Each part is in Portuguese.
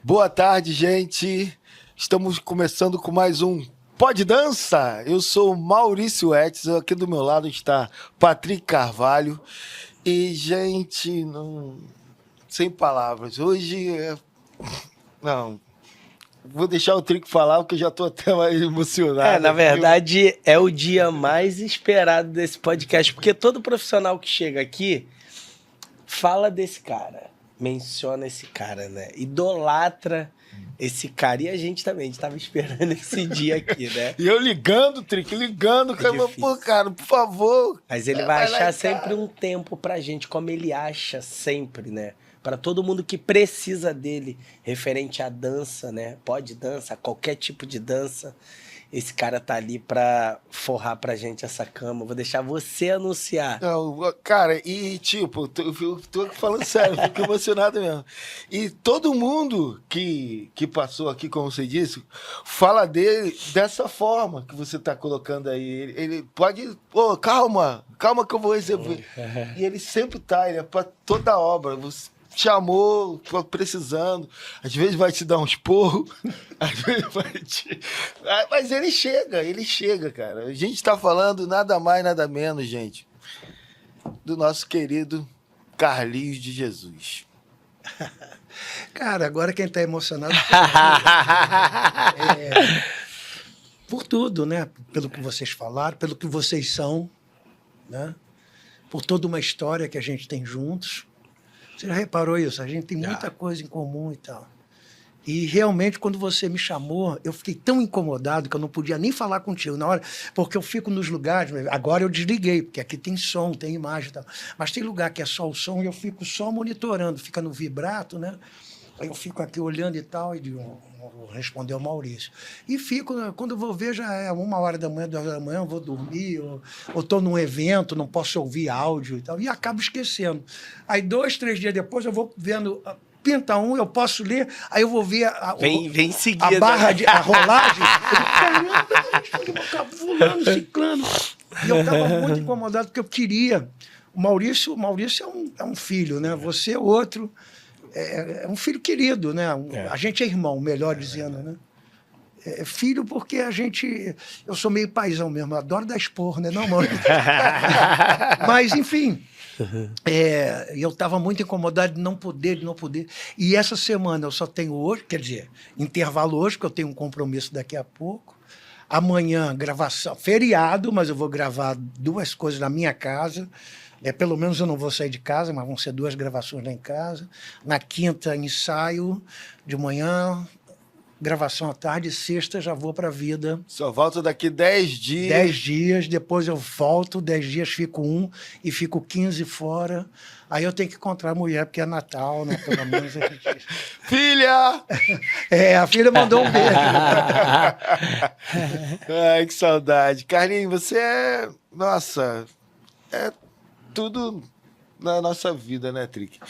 Boa tarde, gente. Estamos começando com mais um Pode Dança. Eu sou Maurício Etz, aqui do meu lado está Patrick Carvalho. E, gente, sem palavras. Hoje Não, vou deixar o Trick falar, porque eu já estou até mais emocionado. Na verdade, é o dia mais esperado desse podcast, porque todo profissional que chega aqui fala desse cara, menciona esse cara, né? Idolatra esse cara. E a gente também, a gente tava esperando esse dia aqui, né? E eu ligando, Trick, cara, pô, cara, por favor. Mas ele vai achar sempre um tempo pra gente, como ele acha sempre, né? Para todo mundo que precisa dele, referente à dança, né? Pode dança, qualquer tipo de dança. Esse cara tá ali pra forrar pra gente essa cama. Vou deixar você anunciar. Não, cara, e tipo, tô falando sério, fico emocionado mesmo. E todo mundo que passou aqui, como você disse, fala dele dessa forma que você tá colocando aí. Ele pode... Pô, calma que eu vou receber. E ele sempre tá, ele é pra toda a obra. Você chamou, precisando, às vezes vai te dar um esporro, às vezes vai te... Mas ele chega, cara. A gente tá falando nada mais, nada menos, gente, do nosso querido Carlinhos de Jesus. Cara, agora quem tá emocionado por tudo, né? Pelo que vocês falaram, pelo que vocês são, né? Por toda uma história que a gente tem juntos. Você já reparou isso? A gente tem muita coisa em comum e tal. E realmente, quando você me chamou, eu fiquei tão incomodado que eu não podia nem falar contigo na hora, porque eu fico nos lugares... Agora eu desliguei, porque aqui tem som, tem imagem e tal. Mas tem lugar que é só o som e eu fico só monitorando, fica no vibrato, né? Aí eu fico aqui olhando e tal, e digo, vou responder ao Maurício. E fico, quando eu vou ver, já é 1h da manhã, 2h da manhã, eu vou dormir, ou estou num evento, não posso ouvir áudio e tal, e acabo esquecendo. Aí 2, 3 dias depois eu vou vendo, pinta um, eu posso ler, aí eu vou ver vem seguida, a barra, a rolagem, caramba, fulano, ciclano. E eu estava muito incomodado, porque eu queria... O Maurício é um filho, né? Você é outro... É um filho querido, né? A gente é irmão, melhor dizendo, né? É filho porque eu sou meio paizão mesmo, adoro dar esporro, né? Não, mano. Mas, enfim, eu estava muito incomodado de não poder. E essa semana eu só tenho hoje, quer dizer, intervalo hoje, porque eu tenho um compromisso daqui a pouco. Amanhã, gravação, feriado, mas eu vou gravar 2 coisas na minha casa. Pelo menos eu não vou sair de casa, mas vão ser 2 gravações lá em casa. Na quinta, ensaio de manhã, gravação à tarde. Sexta, já vou para a vida. Só volto daqui 10 dias. 10 dias, depois eu volto, 10 dias fico 1 e fico 15 fora. Aí eu tenho que encontrar a mulher, porque é Natal, né? Pelo menos a gente... Filha! A filha mandou um beijo. Ai, que saudade. Carlinhos, você é... Nossa, é tudo na nossa vida, né, Trick?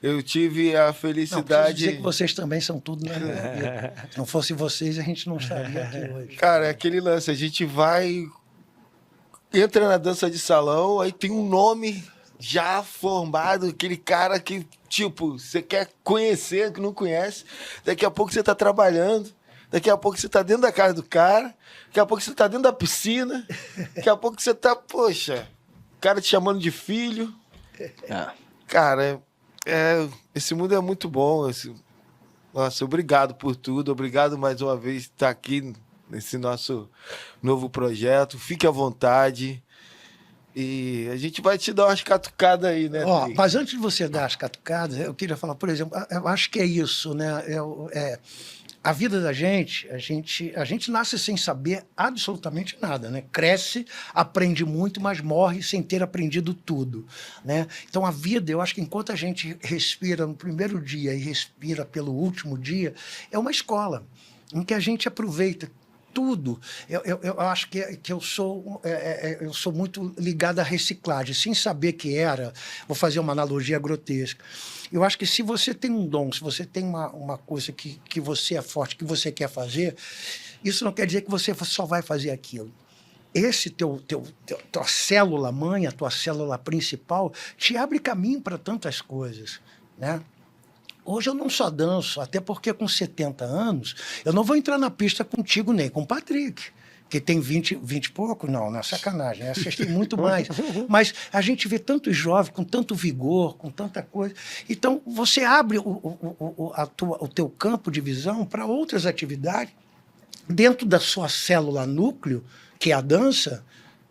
Eu tive a felicidade... Não, preciso dizer que vocês também são tudo na minha vida. Se não fosse vocês, a gente não estaria aqui hoje. Cara, é aquele lance, a gente vai... Entra na dança de salão, aí tem um nome já formado, aquele cara que, tipo, você quer conhecer, que não conhece. Daqui a pouco você tá trabalhando, daqui a pouco você tá dentro da casa do cara, daqui a pouco você tá dentro da piscina, daqui a pouco você tá, poxa... cara te chamando de filho. Cara, esse mundo é muito bom. Nossa, obrigado por tudo. Obrigado mais uma vez por estar aqui nesse nosso novo projeto. Fique à vontade. E a gente vai te dar umas catucadas aí, né? Mas antes de você dar as catucadas, eu queria falar, por exemplo, eu acho que é isso, né? A vida da gente, a gente nasce sem saber absolutamente nada, né? Cresce, aprende muito, mas morre sem ter aprendido tudo, né? Então a vida, eu acho que enquanto a gente respira no primeiro dia e respira pelo último dia, é uma escola em que a gente aproveita tudo. Eu acho que eu sou muito ligado à reciclagem, sem saber que era. Vou fazer uma analogia grotesca. Eu acho que se você tem um dom, se você tem uma coisa que você é forte, que você quer fazer, isso não quer dizer que você só vai fazer aquilo. Esse tua célula mãe, a tua célula principal, te abre caminho para tantas coisas, né? Hoje eu não só danço, até porque com 70 anos, eu não vou entrar na pista contigo nem com o Patrick, que tem 20 e pouco. Não é sacanagem, né? Vocês têm muito mais. Mas a gente vê tantos jovens com tanto vigor, com tanta coisa. Então, você abre o teu campo de visão para outras atividades dentro da sua célula núcleo, que é a dança,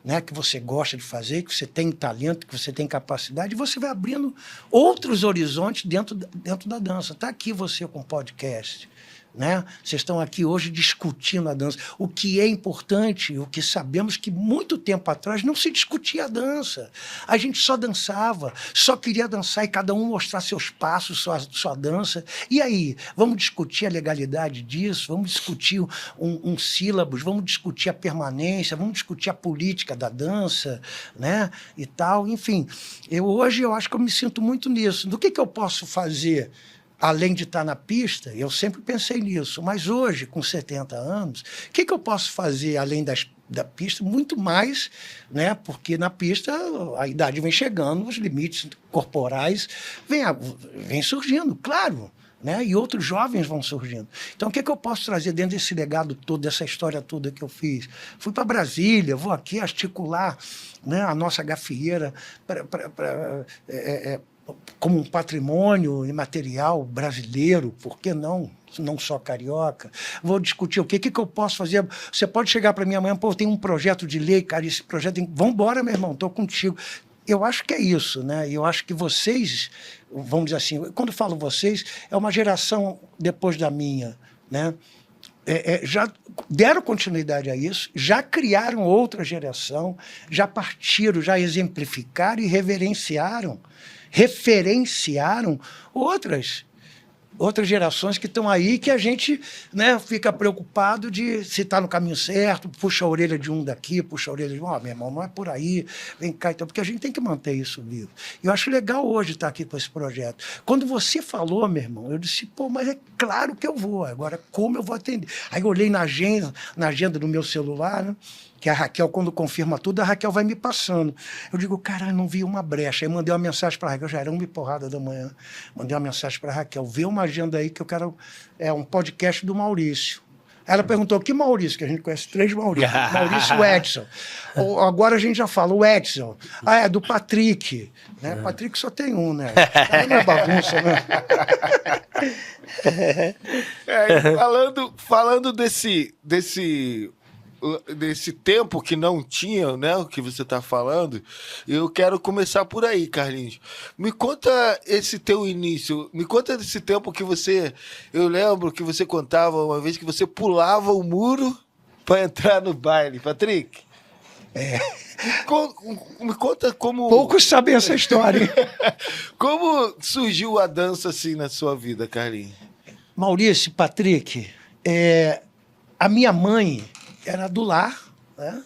né, que você gosta de fazer, que você tem talento, que você tem capacidade, e você vai abrindo outros horizontes dentro da dança. Está aqui você com podcast, né? Vocês estão aqui hoje discutindo a dança. O que é importante, o que sabemos que muito tempo atrás não se discutia a dança. A gente só dançava, só queria dançar e cada um mostrar seus passos, sua dança. E aí, vamos discutir a legalidade disso, vamos discutir um sílabus, vamos discutir a permanência, vamos discutir a política da dança, né? E tal, enfim. Hoje eu acho que eu me sinto muito nisso. Do que eu posso fazer? Além de estar na pista, eu sempre pensei nisso. Mas hoje, com 70 anos, o que eu posso fazer além da pista? Muito mais, né? Porque na pista a idade vem chegando, os limites corporais vêm surgindo, claro. Né? E outros jovens vão surgindo. Então, o que eu posso trazer dentro desse legado todo, dessa história toda que eu fiz? Fui para Brasília, vou aqui articular, né, a nossa gafieira como um patrimônio imaterial brasileiro, por que não? Não só carioca. Vou discutir o que eu posso fazer. Você pode chegar para mim amanhã, pô, tem um projeto de lei, cara, esse projeto tem... Vamos embora, meu irmão, estou contigo. Eu acho que é isso, né? Eu acho que vocês, vamos dizer assim, quando eu falo vocês, é uma geração depois da minha, né? Já deram continuidade a isso, já criaram outra geração, já partiram, já exemplificaram e referenciaram outras gerações que estão aí, que a gente, né, fica preocupado de se está no caminho certo, puxa a orelha de um daqui, puxa a orelha de um, meu irmão, não é por aí, vem cá, então, porque a gente tem que manter isso vivo. E eu acho legal hoje estar aqui com esse projeto. Quando você falou, meu irmão, eu disse, pô, mas é claro que eu vou, agora como eu vou atender? Aí eu olhei na agenda do meu celular, né, que a Raquel, quando confirma tudo, a Raquel vai me passando. Eu digo, caralho, não vi uma brecha. Aí mandei uma mensagem para a Raquel, já era 1h da manhã. Mandei uma mensagem para a Raquel, vê uma agenda aí que eu quero... É um podcast do Maurício. Ela perguntou, que Maurício? Que a gente conhece 3 Maurício. Maurício Edson. Agora a gente já fala, o Edson. Ah, é do Patrick. Né? Patrick só tem um, né? Aí não é bagunça, né? Falando desse tempo que não tinha, né, o que você está falando, eu quero começar por aí, Carlinhos. Me conta esse teu início, me conta desse tempo que eu lembro que você contava uma vez que você pulava o muro para entrar no baile. Patrick? Me conta como... Poucos sabem essa história, hein? Como surgiu a dança assim na sua vida, Carlinhos? Maurício, Patrick, a minha mãe era do lar, né?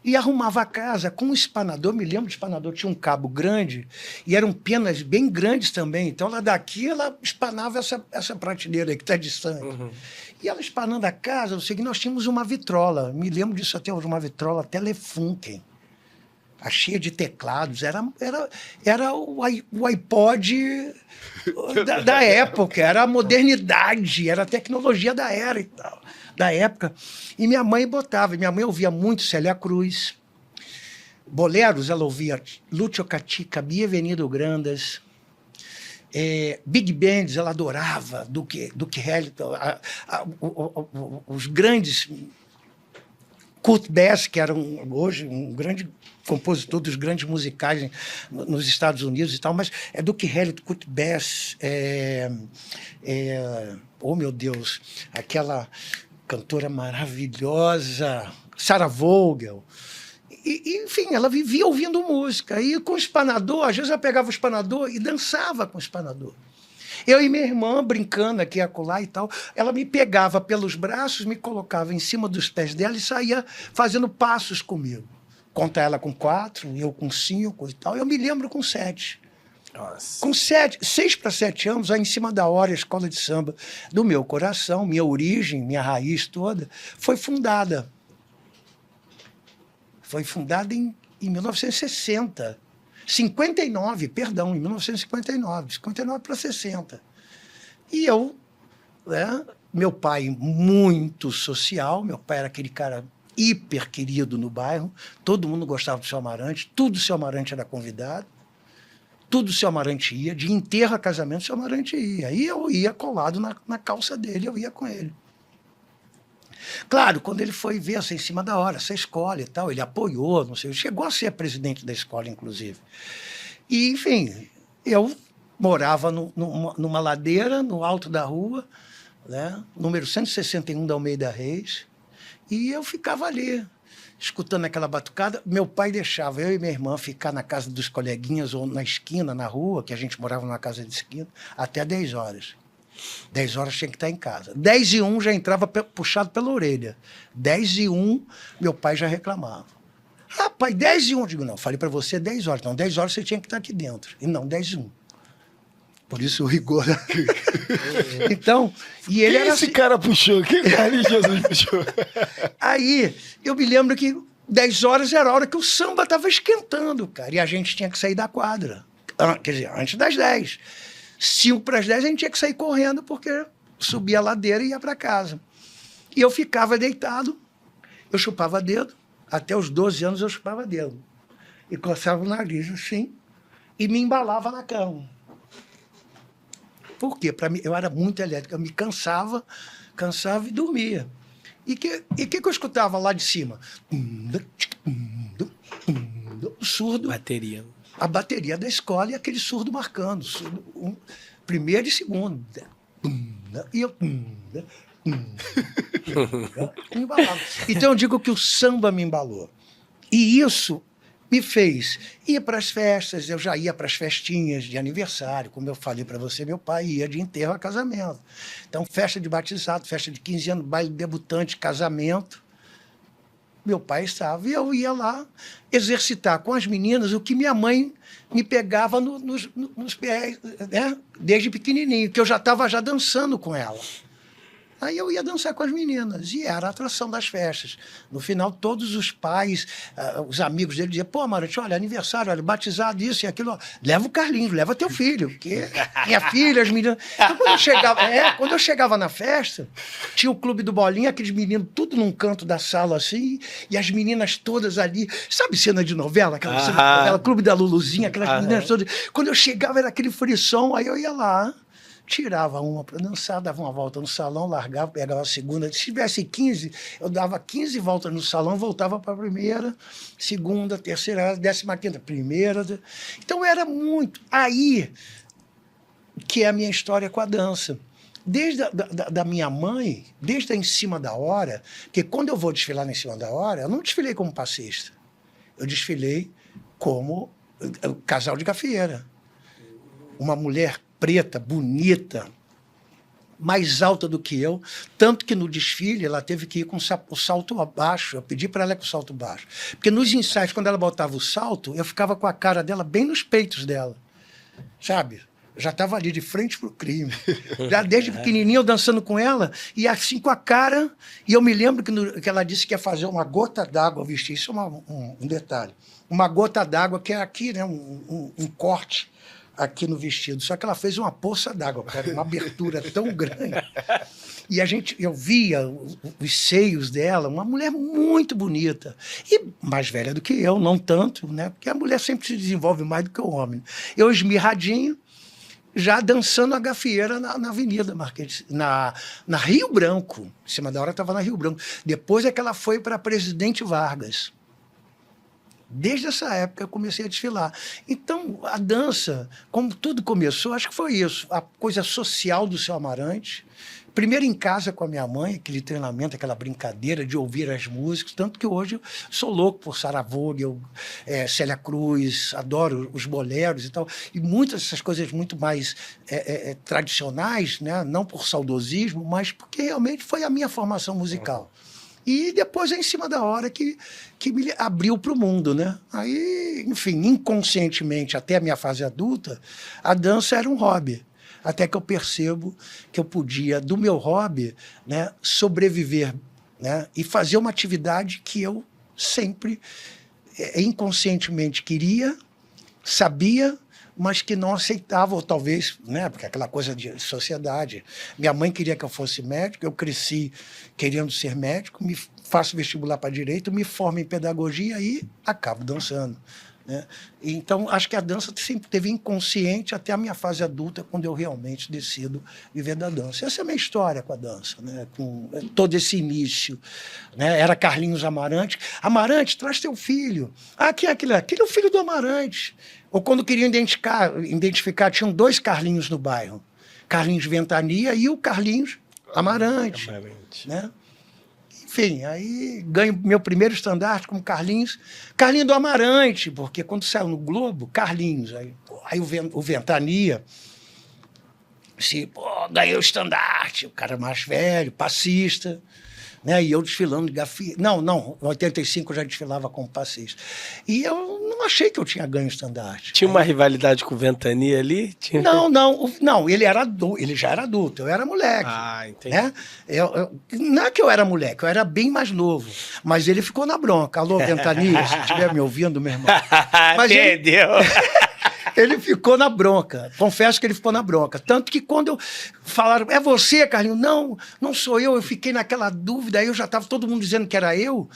E arrumava a casa com um espanador. Me lembro de espanador, tinha um cabo grande e eram penas bem grandes também. Então, ela daqui, ela espanava essa prateleira aí que está distante. Uhum. E ela espanando a casa, eu sei que nós tínhamos uma vitrola. Me lembro disso até hoje, uma vitrola Telefunken, cheia de teclados. Era o iPod da época, era a modernidade, era a tecnologia da era e tal. Da época, e minha mãe ouvia muito Célia Cruz, boleros, ela ouvia Lúcio Catica, Bienvenido Grandas, Big Bands, ela adorava, Duke Ellington, os grandes, Kurt Bass, que era hoje um grande compositor dos grandes musicais nos Estados Unidos e tal, mas Duke Ellington, Kurt Bass, oh meu Deus, aquela... cantora maravilhosa, Sarah Vogel. Enfim, ela vivia ouvindo música. E com o espanador, às vezes eu pegava o espanador e dançava com o espanador. Eu e minha irmã, brincando aqui, acolá e tal, ela me pegava pelos braços, me colocava em cima dos pés dela e saía fazendo passos comigo. Conta ela com 4, eu com 5 e tal. Eu me lembro com 7. Nossa. Com 6 para 7 anos, aí em cima da hora, a escola de samba do meu coração, minha origem, minha raiz toda, foi fundada. Foi fundada em 1960. 59, perdão, em 1959. 59 para 60. E eu, né, meu pai muito social, meu pai era aquele cara hiper querido no bairro, todo mundo gostava do seu Amarante, tudo o seu Amarante era convidado, tudo o seu Amarante ia, de enterro a casamento o seu Amarante ia. Aí eu ia colado na calça dele, eu ia com ele. Claro, quando ele foi ver assim, em cima da hora, essa escola e tal, ele apoiou, não sei, chegou a ser presidente da escola, inclusive. E, enfim, eu morava numa ladeira, no alto da rua, né, número 161 da Almeida Reis, e eu ficava ali, escutando aquela batucada. Meu pai deixava eu e minha irmã ficar na casa dos coleguinhas ou na esquina, na rua, que a gente morava numa casa de esquina, até 10 horas. 10 horas tinha que estar em casa. 10:01 já entrava puxado pela orelha. 10:01, meu pai já reclamava. Rapaz, 10:01. Digo, não, falei para você 10 horas. Então, 10 horas você tinha que estar aqui dentro. E não, 10:01. Por isso o rigor. Então, e ele Quem era esse assim. cara puxou? Quem cara Jesus puxou? Aí, eu me lembro que 10 horas era a hora que o samba estava esquentando, cara. E a gente tinha que sair da quadra. Quer dizer, antes das 10. 5 para as 10 a gente tinha que sair correndo, porque subia a ladeira e ia para casa. E eu ficava deitado, eu chupava dedo. Até os 12 anos eu chupava dedo. E coçava o nariz assim, e me embalava na cama. Por quê? Para mim, eu era muito elétrico, eu me cansava e dormia. E que eu escutava lá de cima? Surdo. Bateria. A bateria da escola e aquele surdo marcando. Primeiro e segundo. E eu... me embalava. Então eu digo que o samba me embalou. E isso me fez ir para as festas. Eu já ia para as festinhas de aniversário. Como eu falei para você, meu pai ia de enterro a casamento. Então, festa de batizado, festa de 15 anos, baile debutante, casamento. Meu pai estava, e eu ia lá exercitar com as meninas o que minha mãe me pegava nos pés, né? Desde pequenininho, que eu já estava já dançando com ela. Aí eu ia dançar com as meninas, e era a atração das festas. No final, todos os pais, os amigos dele diziam, pô, Amarante, olha, aniversário, olha, batizado, isso e aquilo, ó, leva o Carlinhos, leva teu filho, porque minha filha, as meninas... Então, quando eu chegava na festa, tinha o Clube do Bolinha, aqueles meninos tudo num canto da sala, assim, e as meninas todas ali, sabe cena de novela? Aquela cena de novela, Clube da Luluzinha, aquelas meninas todas... Quando eu chegava, era aquele frisson, aí eu ia lá, tirava uma para dançar, dava uma volta no salão, largava, pegava a segunda. Se tivesse 15, eu dava 15 voltas no salão, voltava para a primeira, segunda, terceira, 15ª, primeira. Então era muito. Aí que é a minha história com a dança. Desde da minha mãe, desde a Em Cima da Hora, que quando eu vou desfilar Em Cima da Hora, eu não desfilei como passista. Eu desfilei como casal de gafieira. Uma mulher preta, bonita, mais alta do que eu, tanto que no desfile ela teve que ir com o salto abaixo. Eu pedi para ela com o salto baixo. Porque nos ensaios, quando ela botava o salto, eu ficava com a cara dela bem nos peitos dela. Sabe? Já estava ali de frente para o crime. Já desde pequenininho eu dançando com ela, e assim com a cara. E eu me lembro que ela disse que ia fazer uma gota d'água, vestir. Isso é um detalhe. Uma gota d'água, que é aqui, né, um corte aqui no vestido, só que ela fez uma poça d'água, uma abertura tão grande. E eu via os seios dela, uma mulher muito bonita, e mais velha do que eu, não tanto, né? Porque a mulher sempre se desenvolve mais do que o homem. Eu esmirradinho, já dançando a gafieira na Avenida Marquês, na Rio Branco. Em Cima da Hora estava na Rio Branco. Depois é que ela foi para Presidente Vargas. Desde essa época eu comecei a desfilar. Então, a dança, como tudo começou, acho que foi isso. A coisa social do Seu Amarante. Primeiro em casa com a minha mãe, aquele treinamento, aquela brincadeira de ouvir as músicas. Tanto que hoje eu sou louco por Sarah Vogel, Célia Cruz, adoro os boleros e tal. E muitas dessas coisas muito mais tradicionais, né? Não por saudosismo, mas porque realmente foi a minha formação musical. E depois é Em Cima da Hora que me abriu para o mundo, né? Aí, enfim, inconscientemente, até a minha fase adulta, a dança era um hobby. Até que eu percebo que eu podia, do meu hobby, né, sobreviver, né, e fazer uma atividade que eu sempre, inconscientemente, queria, sabia, mas que não aceitavam, ou talvez, né, porque aquela coisa de sociedade. Minha mãe queria que eu fosse médico, eu cresci querendo ser médico, faço vestibular para direito, me formo em pedagogia e acabo dançando. Né? Então, acho que a dança sempre teve inconsciente até a minha fase adulta, quando eu realmente decido viver da dança. Essa é a minha história com a dança, né? Com todo esse início. Né? Era Carlinhos Amarante. Amarante, traz teu filho. Ah, quem é aquele? Aquele é o filho do Amarante. Ou quando queriam identificar, tinham 2 Carlinhos no bairro. Carlinhos Ventania e o Carlinhos Amarante. Né? Enfim, aí ganho meu primeiro estandarte como Carlinhos do Amarante, porque quando saiu no Globo, Carlinhos, aí o Ventania, ganhei o estandarte, o cara mais velho, passista, né? E eu desfilando de gafia. Não, em 85 eu já desfilava como passista. E eu não achei que eu tinha ganho o estandarte. Tinha uma rivalidade com o Ventania ali? Não, ele já era adulto, eu era moleque. Ah, entendi. Né? Não é que eu era moleque, eu era bem mais novo. Mas ele ficou na bronca. Alô, Ventania, se estiver me ouvindo, meu irmão. Mas entendeu? Ele ficou na bronca. Confesso que ele ficou na bronca. Tanto que quando falaram, é você, Carlinhos? Não sou eu. Eu fiquei naquela dúvida. Aí eu já estava todo mundo dizendo que era eu.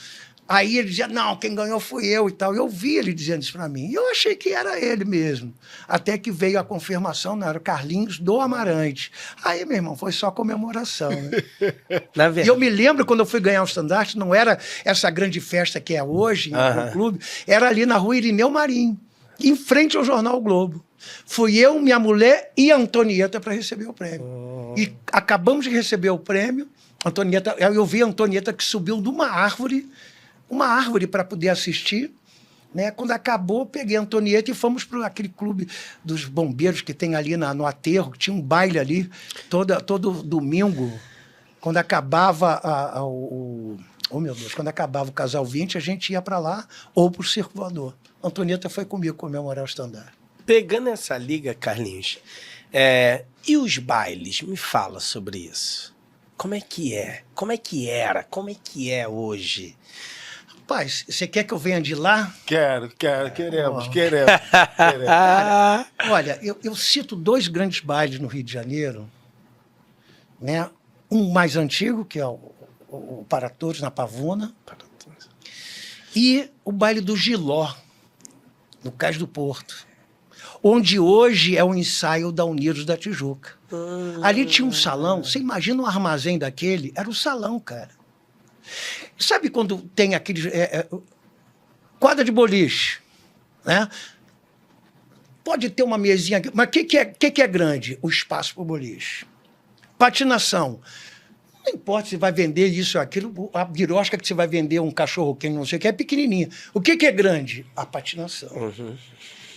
Aí ele dizia, não, quem ganhou fui eu e tal. Eu vi ele dizendo isso para mim. E eu achei que era ele mesmo. Até que veio a confirmação, não, era o Carlinhos do Amarante. Aí, meu irmão, foi só comemoração. Né? E eu me lembro quando eu fui ganhar o estandarte, não era essa grande festa que é hoje, no clube, era ali na rua Irineu Marinho, em frente ao jornal o Globo. Fui eu, minha mulher e a Antonieta para receber o prêmio. E acabamos de receber o prêmio. Antonieta, eu vi a Antonieta que subiu de uma árvore para poder assistir. Né? Quando acabou, peguei a Antonieta e fomos para aquele clube dos bombeiros que tem ali no aterro, que tinha um baile ali todo domingo. Quando acabava meu Deus, quando acabava o Casal 20, a gente ia para lá ou para o Circo Voador. A Antonieta foi comigo comemorar o estandarte. Pegando essa liga, Carlinhos, e os bailes? Me fala sobre isso. Como é que é? Como é que era? Como é que é hoje? Rapaz, você quer que eu venha de lá? Queremos. Olha, eu cito 2 grandes bailes no Rio de Janeiro, né? Um mais antigo, que é o Para Todos, na Pavuna, e o baile do Giló, no Cais do Porto, onde hoje é o ensaio da Unidos da Tijuca. Ali tinha um salão, você imagina um armazém daquele, era o salão, cara. Sabe quando tem aquele quadra de boliche, né? Pode ter uma mesinha aqui, mas o que é grande? O espaço para o boliche. Patinação. Não importa se vai vender isso ou aquilo, a birosca que você vai vender um cachorro quente, não sei o que, é pequenininha. O que é grande? A patinação.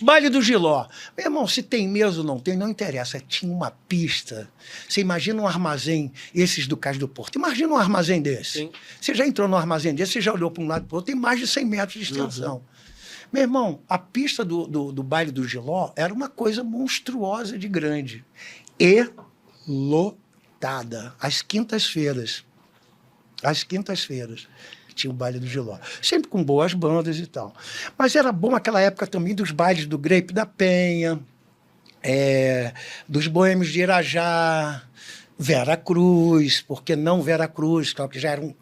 Baile do Giló. Meu irmão, se tem mesa ou não tem, não interessa. Tinha uma pista. Você imagina um armazém, esses do Cais do Porto. Imagina um armazém desse. Sim. Você já entrou num armazém desse, você já olhou para um lado e para o outro, tem mais de 100 metros de extensão. Meu irmão, a pista do Baile do Giló era uma coisa monstruosa de grande. E lotada. Às quintas-feiras. Tinha o Baile do Giló. Sempre com boas bandas e tal. Mas era bom aquela época também dos bailes do Grape da Penha, dos Boêmios de Irajá, Vera Cruz, porque não Vera Cruz, que já era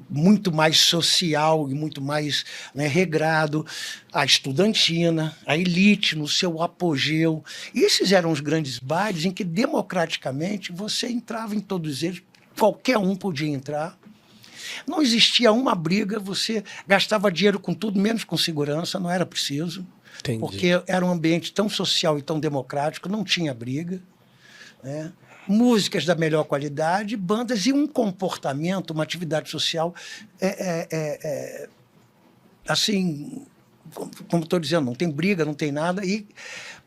muito mais social e muito mais, né, regrado, a Estudantina, a Elite no seu apogeu. E esses eram os grandes bailes em que, democraticamente, você entrava em todos eles, qualquer um podia entrar. Não existia uma briga, você gastava dinheiro com tudo, menos com segurança, não era preciso. Entendi. Porque era um ambiente tão social e tão democrático, não tinha briga. Né? Músicas da melhor qualidade, bandas e um comportamento, uma atividade social, assim, como estou dizendo, não tem briga, não tem nada, e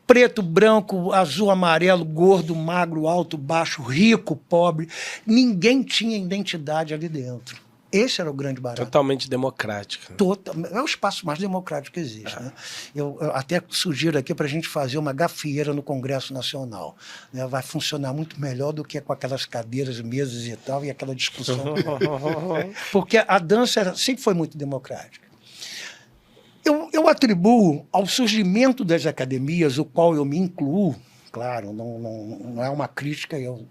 preto, branco, azul, amarelo, gordo, magro, alto, baixo, rico, pobre, ninguém tinha identidade ali dentro. Esse era o grande barato. Totalmente democrático. É o espaço mais democrático que existe. Né? Eu até sugiro aqui para a gente fazer uma gafieira no Congresso Nacional. Né? Vai funcionar muito melhor do que com aquelas cadeiras, mesas e tal, e aquela discussão. Porque a dança sempre foi muito democrática. Eu atribuo ao surgimento das academias, o qual eu me incluo, claro, não é uma crítica, eu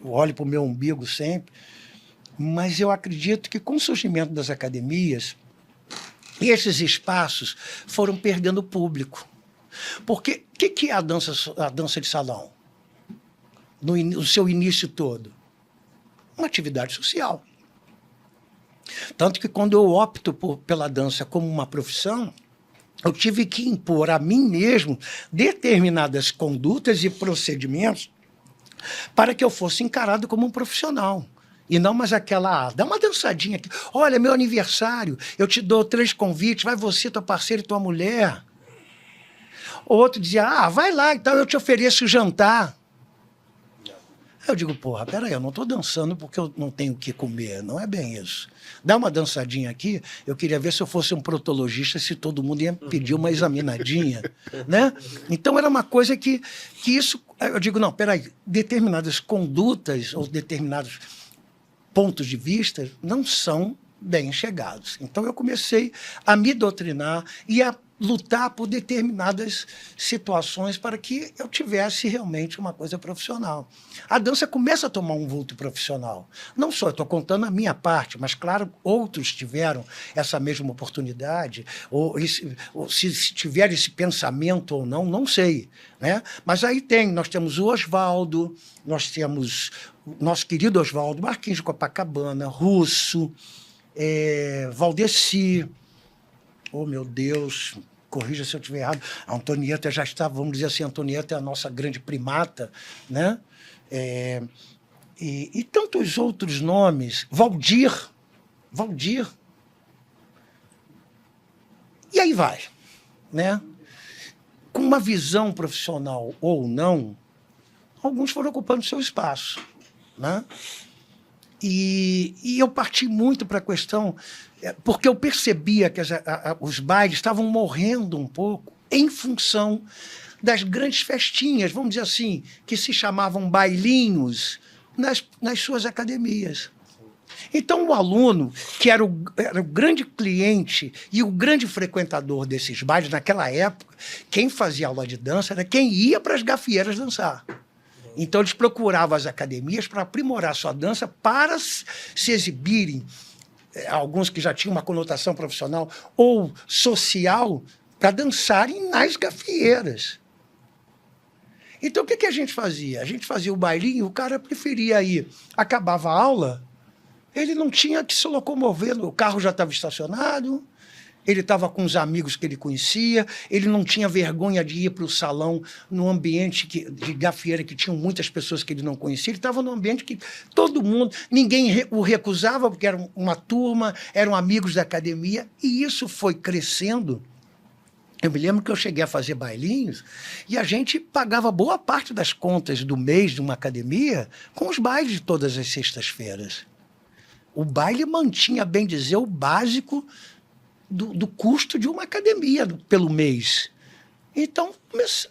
olho para o meu umbigo sempre, mas eu acredito que com o surgimento das academias, esses espaços foram perdendo público. Porque o que é a dança de salão? No seu início todo? Uma atividade social. Tanto que quando eu opto pela dança como uma profissão, eu tive que impor a mim mesmo determinadas condutas e procedimentos para que eu fosse encarado como um profissional. E não mais aquela, dá uma dançadinha aqui. Olha, meu aniversário, eu te dou 3 convites, vai você, tua parceira e tua mulher. Outro dizia, vai lá, então eu te ofereço jantar. Eu digo, porra, peraí, eu não estou dançando porque eu não tenho o que comer. Não é bem isso. Dá uma dançadinha aqui, eu queria ver se eu fosse um proctologista, se todo mundo ia pedir uma examinadinha, né? Então era uma coisa que isso... Eu digo, não, peraí, determinadas condutas ou determinados pontos de vista não são bem chegados. Então eu comecei a me doutrinar e a lutar por determinadas situações para que eu tivesse realmente uma coisa profissional. A dança começa a tomar um vulto profissional. Não só, eu estou contando a minha parte, mas, claro, outros tiveram essa mesma oportunidade, ou se tiver esse pensamento ou não, não sei, né? Mas aí nós temos o Oswaldo, nós temos o nosso querido Oswaldo Marquinhos de Copacabana, Russo, Valdeci, oh, meu Deus, corrija se eu estiver errado. A Antonieta já está, vamos dizer assim, a Antonieta é a nossa grande primata, né? E tantos outros nomes. Valdir. E aí vai, né? Com uma visão profissional ou não, alguns foram ocupando seu espaço, né? E eu parti muito para a questão, porque eu percebia que os bailes estavam morrendo um pouco em função das grandes festinhas, vamos dizer assim, que se chamavam bailinhos nas suas academias. Então, o aluno, que era o grande cliente e o grande frequentador desses bailes, naquela época, quem fazia aula de dança era quem ia para as gafieiras dançar. Então, eles procuravam as academias para aprimorar sua dança, para se exibirem, alguns que já tinham uma conotação profissional ou social, para dançarem nas gafieiras. Então, o que a gente fazia? A gente fazia o bailinho, o cara preferia ir. Acabava a aula, ele não tinha que se locomover, o carro já estava estacionado, ele estava com os amigos que ele conhecia, ele não tinha vergonha de ir para o salão num ambiente de gafieira que tinham muitas pessoas que ele não conhecia, ele estava num ambiente que todo mundo, ninguém o recusava, porque era uma turma, eram amigos da academia, e isso foi crescendo. Eu me lembro que eu cheguei a fazer bailinhos e a gente pagava boa parte das contas do mês de uma academia com os bailes de todas as sextas-feiras. O baile mantinha, bem dizer, o básico do custo de uma academia pelo mês. Então,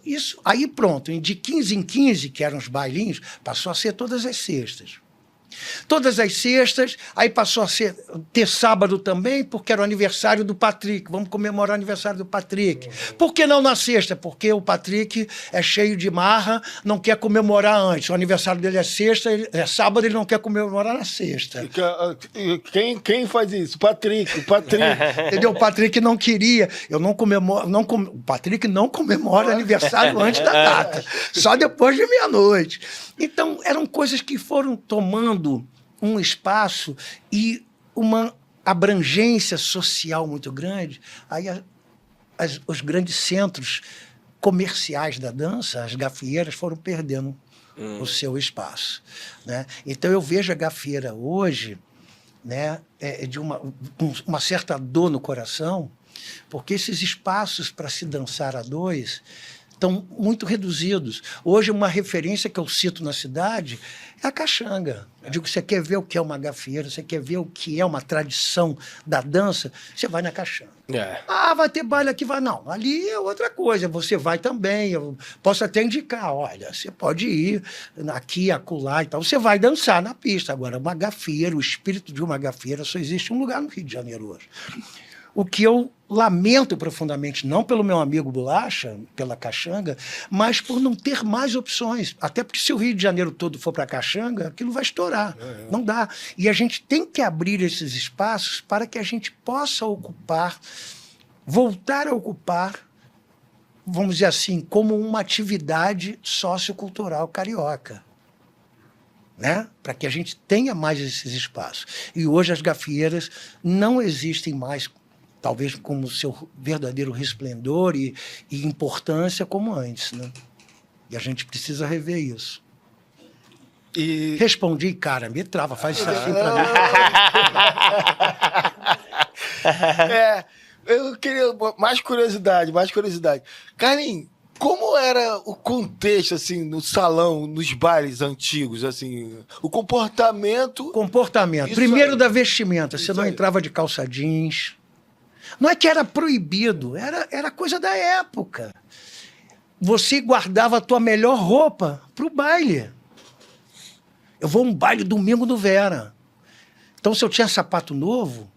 isso aí pronto, de 15 em 15, que eram os bailinhos, passou a ser todas as sextas. Todas as sextas, aí passou a ter sábado também, porque era o aniversário do Patrick. Vamos comemorar o aniversário do Patrick. Por que não na sexta? Porque o Patrick é cheio de marra, não quer comemorar antes. O aniversário dele é sexta, sábado, ele não quer comemorar na sexta. Quem faz isso? O Patrick. Entendeu? O Patrick não queria. O Patrick não comemora aniversário antes da data. Só depois de meia-noite. Então, eram coisas que foram tomando um espaço e uma abrangência social muito grande. Aí os grandes centros comerciais da dança, as gafieiras, foram perdendo o seu espaço, né? Então eu vejo a gafieira hoje, né, de uma certa dor no coração, porque esses espaços para se dançar a dois estão muito reduzidos. Hoje, uma referência que eu cito na cidade é a caxanga. Eu digo, você quer ver o que é uma gafieira, você quer ver o que é uma tradição da dança, você vai na caxanga. Vai ter baile aqui, vai. Não, ali é outra coisa, você vai também, eu posso até indicar, olha, você pode ir aqui, acolá e tal, você vai dançar na pista. Agora, uma gafieira, o espírito de uma gafieira, só existe um lugar no Rio de Janeiro hoje. o que eu lamento profundamente, não pelo meu amigo Bolacha, pela Caxanga, mas por não ter mais opções. Até porque se o Rio de Janeiro todo for para a Caxanga, aquilo vai estourar. Não dá. E a gente tem que abrir esses espaços para que a gente possa ocupar, voltar a ocupar, vamos dizer assim, como uma atividade sociocultural carioca. Né? Para que a gente tenha mais esses espaços. E hoje as gafieiras não existem mais, talvez com o seu verdadeiro resplendor e importância como antes. Né? E a gente precisa rever isso. E... Respondi, cara, me trava, faz isso assim para mim. Eu queria mais curiosidade. Carlinhos, como era o contexto, assim, no salão, nos bailes antigos, assim, o comportamento... Comportamento. Primeiro da vestimenta. Você não entrava de calça jeans. Não é que era proibido, era coisa da época. Você guardava a tua melhor roupa para o baile. Eu vou a um baile domingo no Vera. Então, se eu tinha sapato novo,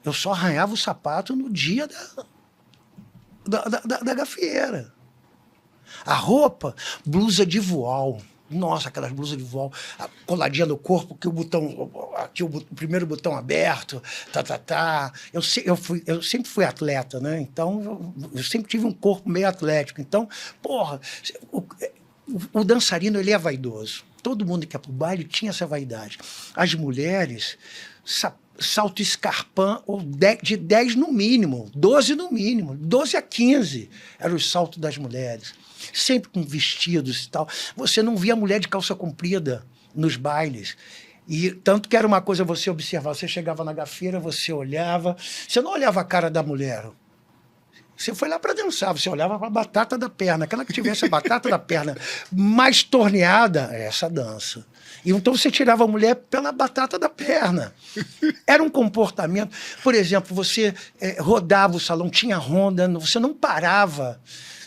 eu só arranhava o sapato no dia da gafieira. A roupa, blusa de voal. Nossa, aquelas blusas de voal coladinha no corpo, que o botão, aqui o primeiro botão aberto, Eu sempre fui atleta, né? Então, eu sempre tive um corpo meio atlético. Então, porra, o dançarino, ele é vaidoso. Todo mundo que ia pro baile tinha essa vaidade. As mulheres, salto escarpão, de 10 no mínimo, 12 no mínimo, 12 a 15 era o salto das mulheres. Sempre com vestidos e tal. Você não via mulher de calça comprida nos bailes. E tanto que era uma coisa você observar. Você chegava na gafeira, você olhava. Você não olhava a cara da mulher. Você foi lá para dançar. Você olhava para a batata da perna. Aquela que tivesse a batata da perna mais torneada, é essa dança. E então você tirava a mulher pela batata da perna. Era um comportamento. Por exemplo, você rodava o salão, tinha ronda, você não parava.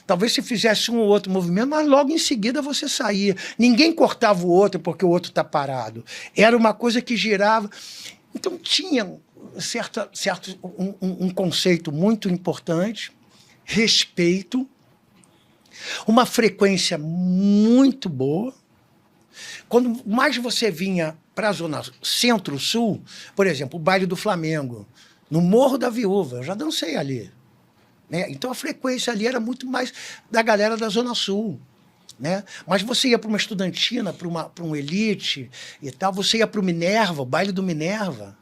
Talvez você fizesse um ou outro movimento, mas logo em seguida você saía. Ninguém cortava o outro porque o outro está parado. Era uma coisa que girava. Então tinha um conceito muito importante, respeito, uma frequência muito boa. Quando mais você vinha para a zona centro-sul, por exemplo, o baile do Flamengo, no Morro da Viúva, eu já dancei ali. Né? Então a frequência ali era muito mais da galera da Zona Sul. Né? Mas você ia para uma estudantina, para um elite e tal, você ia para o Minerva, o baile do Minerva.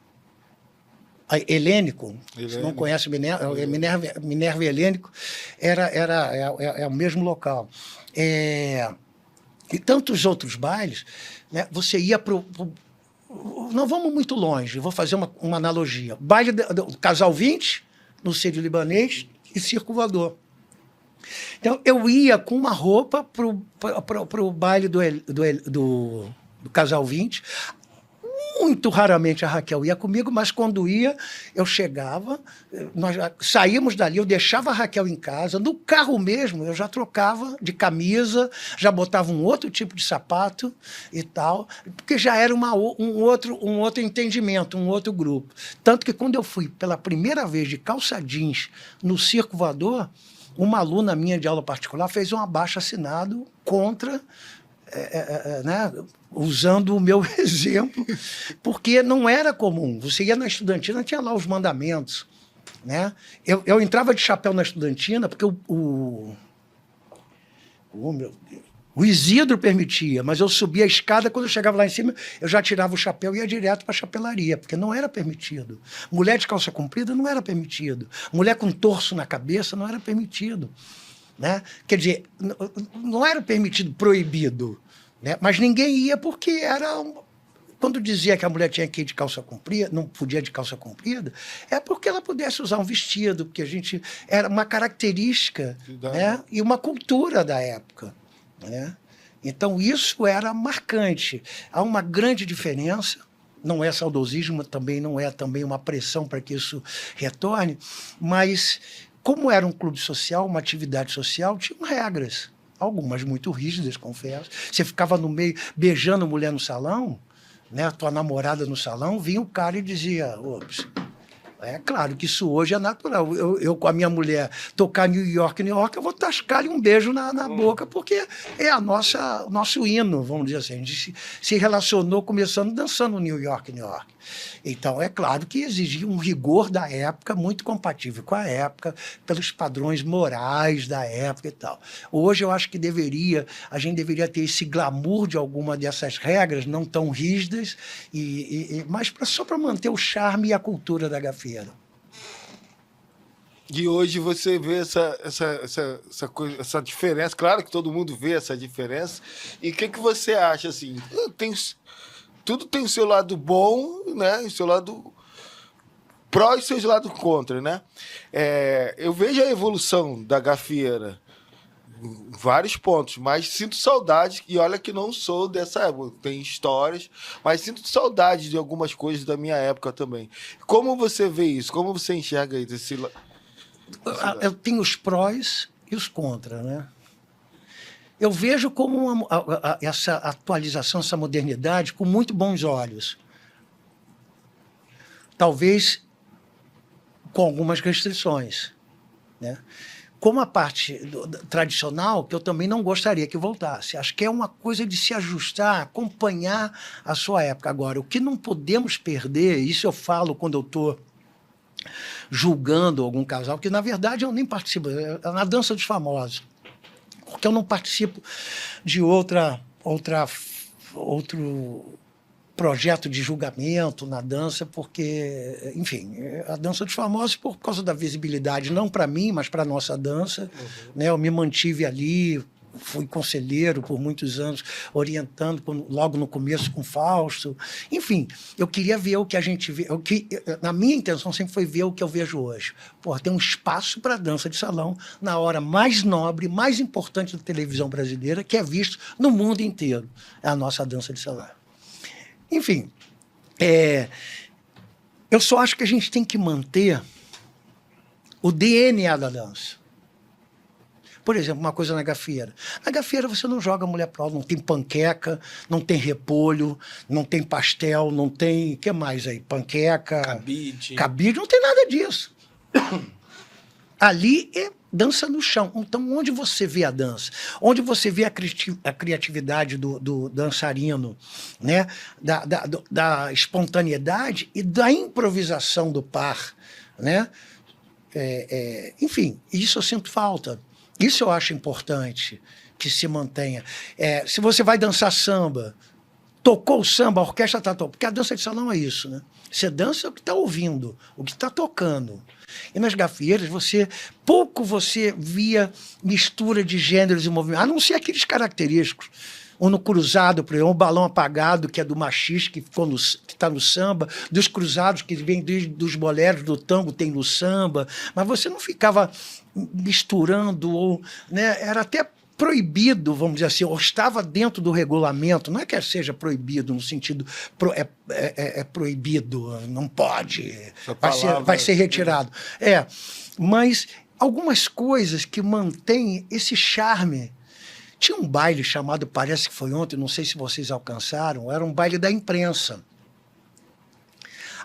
Helênico, você não conhece Minerva e Helênico, é o mesmo local. E tantos outros bailes, né? Você ia para o... Não vamos muito longe, vou fazer uma analogia. Baile do Casal 20, no Sírio Libanês, e Circo Voador. Então, eu ia com uma roupa para o baile do Casal 20. Muito raramente a Raquel ia comigo, mas quando ia, eu chegava, nós saímos dali, eu deixava a Raquel em casa, no carro mesmo, eu já trocava de camisa, já botava um outro tipo de sapato e tal, porque já era um outro entendimento, um outro grupo. Tanto que quando eu fui pela primeira vez de calça jeans no Circo Voador, uma aluna minha de aula particular fez um abaixo-assinado contra... né, usando o meu exemplo, porque não era comum. Você ia na estudantina, tinha lá os mandamentos. Né? Eu entrava de chapéu na estudantina, porque o Isidro permitia, mas eu subia a escada, quando eu chegava lá em cima, eu já tirava o chapéu e ia direto para a chapelaria, porque não era permitido. Mulher de calça comprida não era permitido. Mulher com torso na cabeça não era permitido. Né? Quer dizer, não era permitido, proibido, né? Mas ninguém ia porque era... Quando dizia que a mulher tinha que ir de calça comprida, não podia ir de calça comprida, é porque ela pudesse usar um vestido, porque a gente... Era uma característica, né? E uma cultura da época. Né? Então, isso era marcante. Há uma grande diferença. Não é saudosismo, também não é também uma pressão para que isso retorne, mas... Como era um clube social, uma atividade social, tinham regras. Algumas muito rígidas, confesso. Você ficava no meio, beijando mulher no salão, né, tua namorada no salão, vinha o cara e dizia, ops, É claro que isso hoje é natural. Eu com a minha mulher tocar New York, eu vou tascar-lhe um beijo na boca, porque é o nosso hino, vamos dizer assim. A gente se relacionou começando dançando New York. Então, é claro que exigia um rigor da época, muito compatível com a época, pelos padrões morais da época e tal. Hoje, eu acho que a gente deveria ter esse glamour de alguma dessas regras, não tão rígidas, mas só para manter o charme e a cultura da gafieira. E hoje você vê essa diferença. Claro que todo mundo vê essa diferença. E o que você acha, assim? Tudo tem o seu lado bom, né? O seu lado pró e seus lados contra, né? Eu vejo a evolução da gafieira em vários pontos, mas sinto saudade, e olha que não sou dessa época, tem histórias, mas sinto saudade de algumas coisas da minha época também. Como você vê isso? Como você enxerga isso? Eu tenho os prós e os contras, né? Eu vejo como essa atualização, essa modernidade, com muito bons olhos. Talvez com algumas restrições, né? Como a parte tradicional, que eu também não gostaria que voltasse. Acho que é uma coisa de se ajustar, acompanhar a sua época. Agora, o que não podemos perder, isso eu falo quando eu estou julgando algum casal, que na verdade eu nem participo, é na dança dos famosos, porque eu não participo de outro projeto de julgamento na dança, porque, enfim, a dança dos famosos por causa da visibilidade, não para mim, mas para a nossa dança, né? Eu me mantive ali, fui conselheiro por muitos anos, orientando logo no começo com o Fausto. Enfim, eu queria ver o que a gente vê. Na minha intenção sempre foi ver o que eu vejo hoje. Pô, tem um espaço para dança de salão na hora mais nobre, mais importante da televisão brasileira, que é visto no mundo inteiro. É a nossa dança de salão. Enfim, eu só acho que a gente tem que manter o DNA da dança. Por exemplo, uma coisa na gafieira. Na gafieira você não joga mulher pro alto, não tem panqueca, não tem repolho, não tem pastel, não tem... O que mais aí? Panqueca... Cabide, não tem nada disso. Ali é dança no chão. Então, onde você vê a dança? Onde você vê a criatividade do dançarino, né? Da espontaneidade e da improvisação do par, né? Enfim, isso eu sinto falta. Isso eu acho importante que se mantenha. Se você vai dançar samba, tocou o samba, a orquestra está tocando. Porque a dança de salão é isso, né? Você dança o que está ouvindo, o que está tocando. E nas gafieiras, pouco você via mistura de gêneros e movimentos, a não ser aqueles característicos. Ou no cruzado, por exemplo, um balão apagado, que é do machista, que está no samba, dos cruzados, que vem dos boleros, do tango, tem no samba. Mas você não ficava misturando, ou, né, era até proibido, vamos dizer assim, ou estava dentro do regulamento, não é que seja proibido no sentido, proibido, não pode, vai ser retirado. Mas algumas coisas que mantêm esse charme. Tinha um baile chamado, parece que foi ontem, não sei se vocês alcançaram, era um baile da imprensa.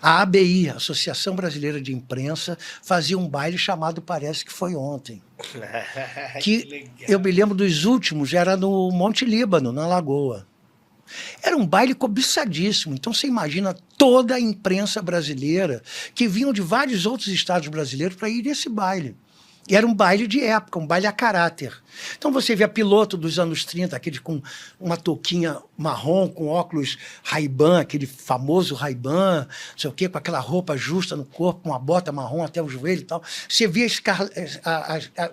A ABI, Associação Brasileira de Imprensa, fazia um baile chamado Parece que Foi Ontem. Que eu me lembro dos últimos, era no Monte Líbano, na Lagoa. Era um baile cobiçadíssimo. Então você imagina toda a imprensa brasileira que vinham de vários outros estados brasileiros para ir nesse baile. E era um baile de época, um baile a caráter. Então você via piloto dos anos 30, aquele com uma touquinha marrom, com óculos Ray-Ban, aquele famoso Ray-Ban, não sei o quê, com aquela roupa justa no corpo, com uma bota marrom até o joelho e tal. Você via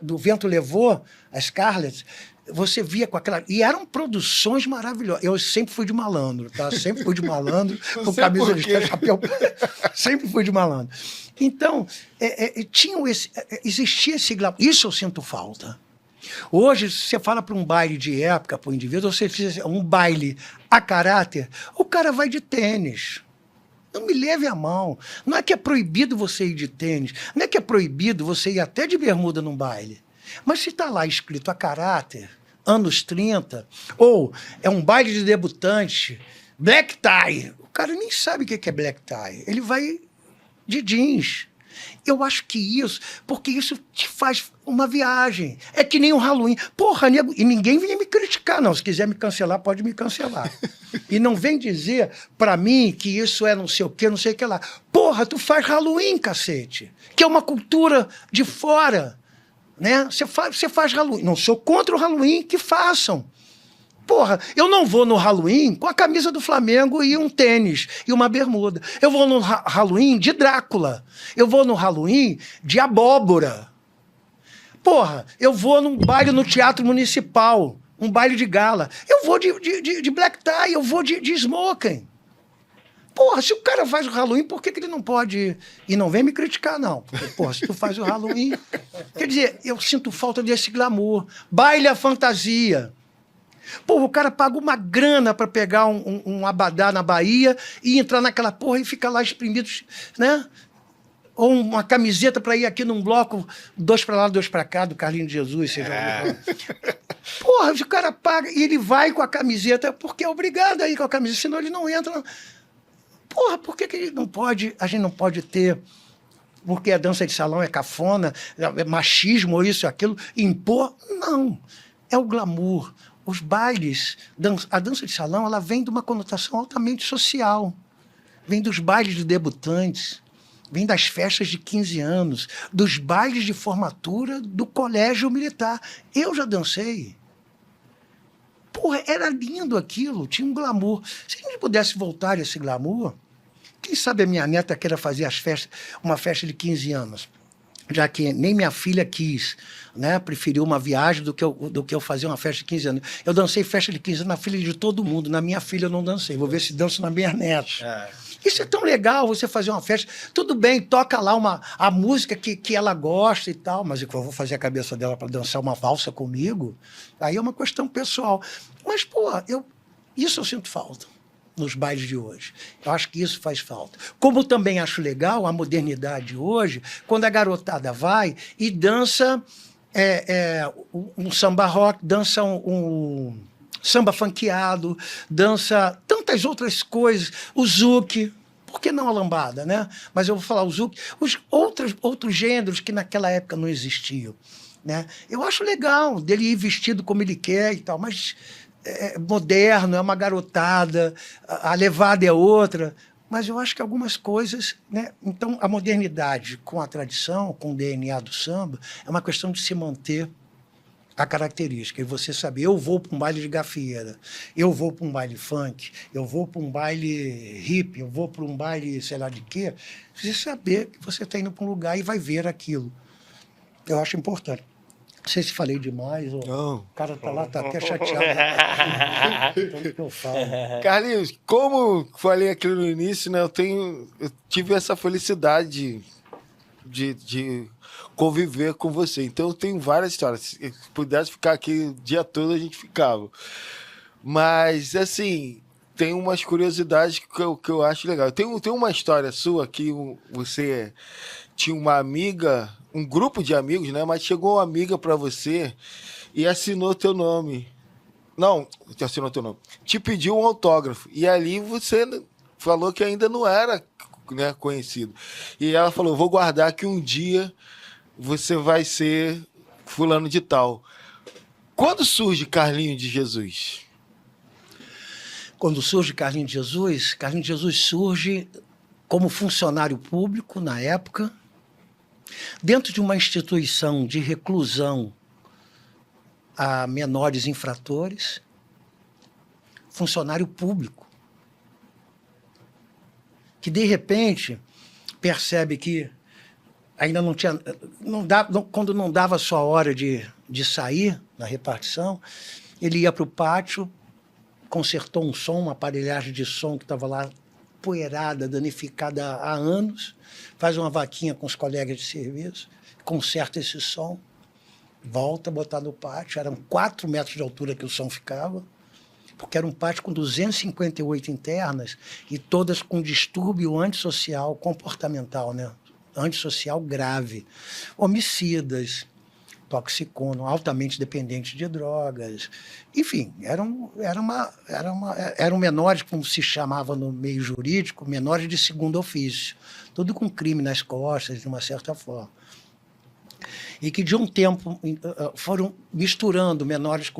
do Vento Levou, a Scarlett, você via com aquela... E eram produções maravilhosas. Eu sempre fui de malandro, tá? Sempre fui de malandro, com camisa de chapéu. Sempre fui de malandro. Então, existia esse glamour. Isso eu sinto falta. Hoje, se você fala para um baile de época, para o indivíduo, você fiz um baile a caráter, o cara vai de tênis. Não me leve a mão. Não é que é proibido você ir de tênis, não é que é proibido você ir até de bermuda num baile. Mas se está lá escrito a caráter, anos 30, ou é um baile de debutante, black tie, o cara nem sabe o que é black tie. Ele vai de jeans, Eu acho que isso, porque isso te faz uma viagem. É que nem um Halloween. Porra, nego, e ninguém vem me criticar, não. Se quiser me cancelar, pode me cancelar. E não vem dizer pra mim que isso é não sei o que, não sei o que lá. Porra, tu faz Halloween, cacete. Que é uma cultura de fora. Né? Você faz Halloween. Não sou contra o Halloween, que façam. Porra, eu não vou no Halloween com a camisa do Flamengo e um tênis e uma bermuda. Eu vou no Halloween de Drácula. Eu vou no Halloween de abóbora. Porra, eu vou num baile no Teatro Municipal, um baile de gala. Eu vou de black tie, eu vou de smoking. Porra, se o cara faz o Halloween, por que ele não pode... E não vem me criticar, não. Porque, porra, se tu faz o Halloween... Quer dizer, eu sinto falta desse glamour. Baile à fantasia. Pô, o cara paga uma grana para pegar um abadá na Bahia e entrar naquela porra e ficar lá exprimido, né? Ou uma camiseta para ir aqui num bloco, 2 para lá, 2 para cá, do Carlinhos de Jesus, seja Porra, o cara paga e ele vai com a camiseta, porque é obrigado a ir com a camiseta, senão ele não entra. Porra, por que ele não pode, a gente não pode ter, porque a dança de salão é cafona, é machismo, isso, aquilo, impor? Não, é o glamour. Os bailes, a dança de salão, ela vem de uma conotação altamente social. Vem dos bailes de debutantes, vem das festas de 15 anos, dos bailes de formatura do colégio militar. Eu já dancei. Porra, era lindo aquilo, tinha um glamour. Se a gente pudesse voltar a esse glamour, quem sabe a minha neta queira fazer uma festa de 15 anos. Já que nem minha filha quis, né? Preferiu uma viagem do que eu fazer uma festa de 15 anos. Eu dancei festa de 15 anos na filha de todo mundo, na minha filha eu não dancei. Vou ver se danço na minha neta. Isso é tão legal, você fazer uma festa. Tudo bem, toca lá a música que ela gosta e tal, mas eu vou fazer a cabeça dela para dançar uma valsa comigo, aí é uma questão pessoal. Mas, pô, isso eu sinto falta nos bailes de hoje. Eu acho que isso faz falta. Como também acho legal a modernidade hoje, quando a garotada vai e dança um samba rock, dança um samba funkeado, dança tantas outras coisas, o zouk, por que não a lambada, né? Mas eu vou falar o zouk, os outros gêneros que naquela época não existiam, né? Eu acho legal dele ir vestido como ele quer e tal, mas é moderno, é uma garotada, a levada é outra, mas eu acho que algumas coisas, né? Então, a modernidade com a tradição, com o DNA do samba, é uma questão de se manter a característica. E você saber, eu vou para um baile de gafieira, eu vou para um baile funk, eu vou para um baile hippie, eu vou para um baile sei lá de quê, você saber que você está indo para um lugar e vai ver aquilo. Eu acho importante. Não sei se falei demais, ou o cara tá lá, tá até chateado. Tanto que eu falo. Carlinhos, como falei aqui no início, né, eu tive essa felicidade de conviver com você. Então eu tenho várias histórias. Se pudesse ficar aqui o dia todo, a gente ficava. Mas, assim, tem umas curiosidades que eu acho legal. Tem uma história sua que você tinha uma amiga, um grupo de amigos, né? Mas chegou uma amiga para você e assinou teu nome. Não, te assinou teu nome. Te pediu um autógrafo. E ali você falou que ainda não era, né, conhecido. E ela falou, vou guardar que um dia você vai ser fulano de tal. Quando surge Carlinhos de Jesus? Quando surge Carlinhos de Jesus surge como funcionário público na época, dentro de uma instituição de reclusão a menores infratores, funcionário público, que de repente percebe que ainda não tinha, quando não dava a sua hora de sair na repartição, ele ia para o pátio, consertou um som, uma aparelhagem de som que estava lá poeirada, danificada há anos, faz uma vaquinha com os colegas de serviço, conserta esse som, volta a botar no pátio, eram 4 metros de altura que o som ficava, porque era um pátio com 258 internas e todas com distúrbio antissocial comportamental, né? Antissocial grave, homicidas, toxicômano, altamente dependentes de drogas. Enfim, eram menores, como se chamava no meio jurídico, menores de segundo ofício. Tudo com crime nas costas, de uma certa forma. E que, de um tempo, foram misturando menores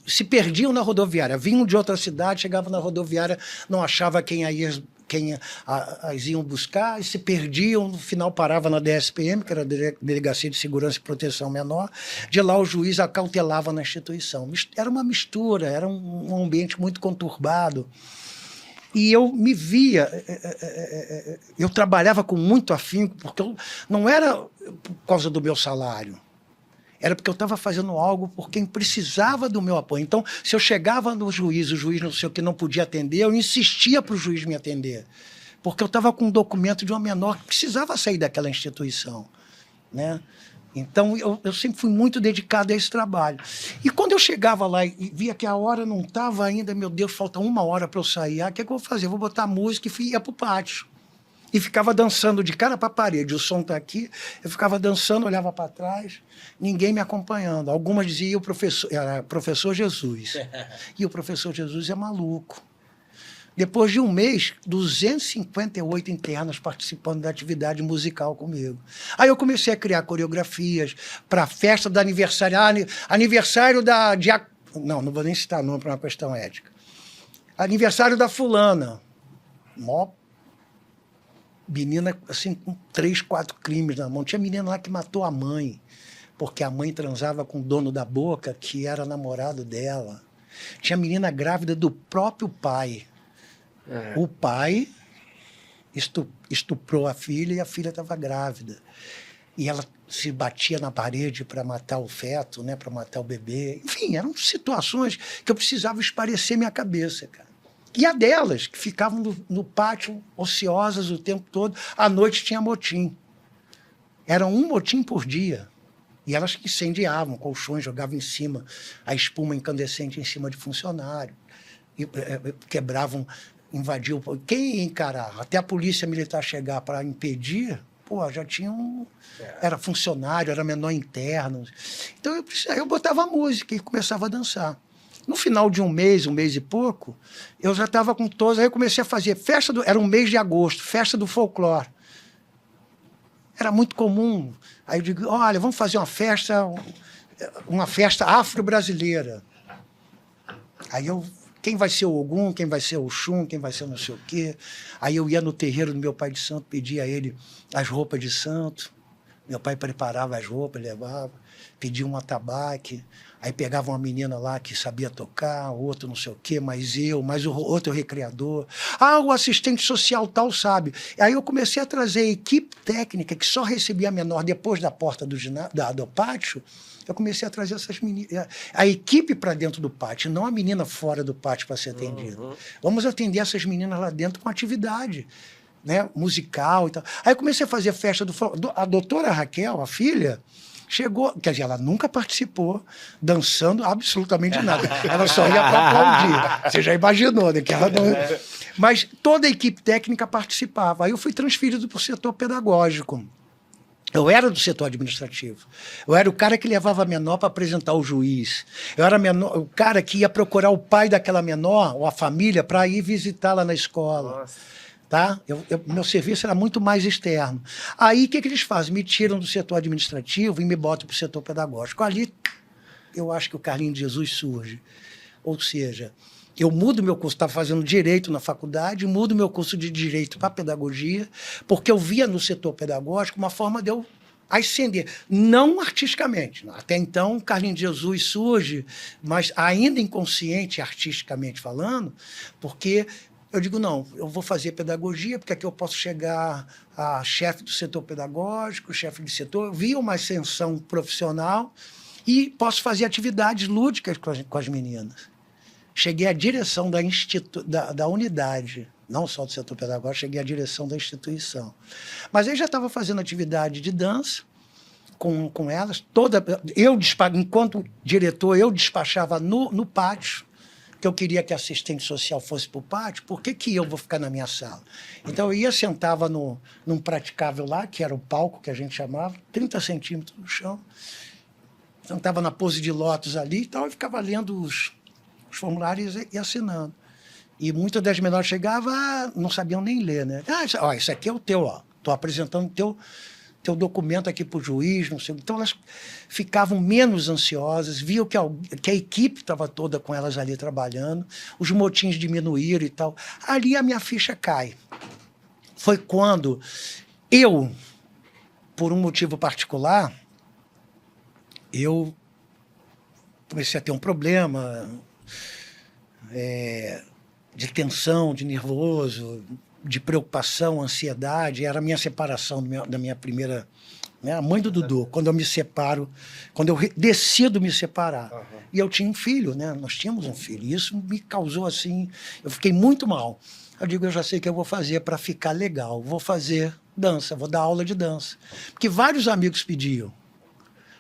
se perdiam na rodoviária. Vinham de outra cidade, chegavam na rodoviária, não achava quem as iam buscar, e se perdiam, no final parava na DSPM, que era a Delegacia de Segurança e Proteção Menor. De lá o juiz acautelava na instituição. Era uma mistura, era um ambiente muito conturbado. E eu me via, eu trabalhava com muito afinco, porque não era por causa do meu salário, era porque eu estava fazendo algo por quem precisava do meu apoio. Então, se eu chegava no juiz, o juiz não sei o que não podia atender, eu insistia para o juiz me atender, porque eu estava com um documento de uma menor que precisava sair daquela instituição, né? Então, eu sempre fui muito dedicado a esse trabalho. E quando eu chegava lá e via que a hora não estava ainda, meu Deus, falta 1 hora para eu sair. O que é que eu vou fazer? Eu vou botar música e ia para o pátio. E ficava dançando de cara para a parede. O som está aqui, eu ficava dançando, olhava para trás, ninguém me acompanhando. Algumas diziam, era professor Jesus. E o professor Jesus é maluco. Depois de um mês, 258 internas participando da atividade musical comigo. Aí eu comecei a criar coreografias para a festa do aniversário. Aniversário da... Não vou nem citar nome para uma questão ética. Aniversário da fulana. Mó menina, assim, com 3, 4 crimes na mão. Tinha menina lá que matou a mãe, porque a mãe transava com o dono da boca, que era namorado dela. Tinha menina grávida do próprio pai. O pai estuprou a filha e a filha estava grávida. E ela se batia na parede para matar o feto, né, para matar o bebê. Enfim, eram situações que eu precisava esparecer minha cabeça, cara. E a delas, que ficavam no pátio ociosas o tempo todo, à noite tinha motim. Era um motim por dia. E elas que incendiavam colchões, jogavam em cima a espuma incandescente em cima de funcionário. E, quebravam... invadiu. Quem ia encarar? Até a polícia militar chegar para impedir, pô, já tinha era funcionário, era menor interno. Então eu botava música e começava a dançar. No final de um mês e pouco, eu já estava com todos. Aí eu comecei a fazer era um mês de agosto, festa do folclore. Era muito comum. Aí eu digo, olha, vamos fazer uma festa afro-brasileira. Aí quem vai ser o Ogum, quem vai ser o Xum, quem vai ser não sei o quê. Aí eu ia no terreiro do meu pai de santo, pedia a ele as roupas de santo. Meu pai preparava as roupas, levava, pedia um atabaque. Aí pegava uma menina lá que sabia tocar, outro não sei o quê, mais o outro recreador. O assistente social tal sabe. Aí eu comecei a trazer a equipe técnica, que só recebia menor depois da porta do pátio. Eu comecei a trazer essas meninas, a equipe para dentro do pátio, não a menina fora do pátio para ser atendida. Vamos atender essas meninas lá dentro com atividade, né, musical e tal. Aí eu comecei a fazer a festa a doutora Raquel, a filha, chegou, quer dizer, ela nunca participou dançando absolutamente nada. Ela só ia para aplaudir. Você já imaginou, né? Que ela não... Mas toda a equipe técnica participava. Aí eu fui transferido para o setor pedagógico. Eu era do setor administrativo. Eu era o cara que levava a menor para apresentar o juiz. Eu era o cara que ia procurar o pai daquela menor, ou a família, para ir visitá-la na escola. Nossa. Tá? Meu serviço era muito mais externo. Aí, o que eles fazem? Me tiram do setor administrativo e me botam para o setor pedagógico. Ali, eu acho que o Carlinhos de Jesus surge. Ou seja, eu mudo meu curso, estava fazendo Direito na faculdade, mudo meu curso de Direito para Pedagogia, porque eu via no setor pedagógico uma forma de eu ascender, não artisticamente. Até então, Carlinhos de Jesus surge, mas ainda inconsciente, artisticamente falando, porque... Eu digo, não, eu vou fazer pedagogia, porque aqui eu posso chegar a chefe do setor pedagógico, chefe de setor, via uma ascensão profissional e posso fazer atividades lúdicas com as meninas. Cheguei à direção da unidade, não só do setor pedagógico, cheguei à direção da instituição. Mas aí já estava fazendo atividade de dança com elas. Enquanto diretor, eu despachava no pátio, que eu queria que a assistente social fosse para o pátio, por que eu vou ficar na minha sala? Então, eu ia, sentava num praticável lá, que era o palco que a gente chamava, 30 centímetros do chão, Então, estava na pose de lótus ali e tal, e ficava lendo os formulários e assinando. E muitas das menores chegavam, não sabiam nem ler, né? Isso aqui é o teu, ó. Estou apresentando teu documento aqui para o juiz, não sei. Então, elas ficavam menos ansiosas, viam que a equipe estava toda com elas ali trabalhando, os motins diminuíram e tal. Ali a minha ficha cai. Foi quando eu, por um motivo particular, eu comecei a ter um problema de tensão, de nervoso, de preocupação, ansiedade. Era a minha separação da minha primeira... Né, a mãe do Dudu, quando eu me separo, quando eu decido me separar. Uhum. E eu tinha um filho, né? Nós tínhamos um filho. E isso me causou assim... Eu fiquei muito mal. Eu digo, eu já sei o que eu vou fazer para ficar legal. Vou fazer dança, vou dar aula de dança. Porque vários amigos pediam.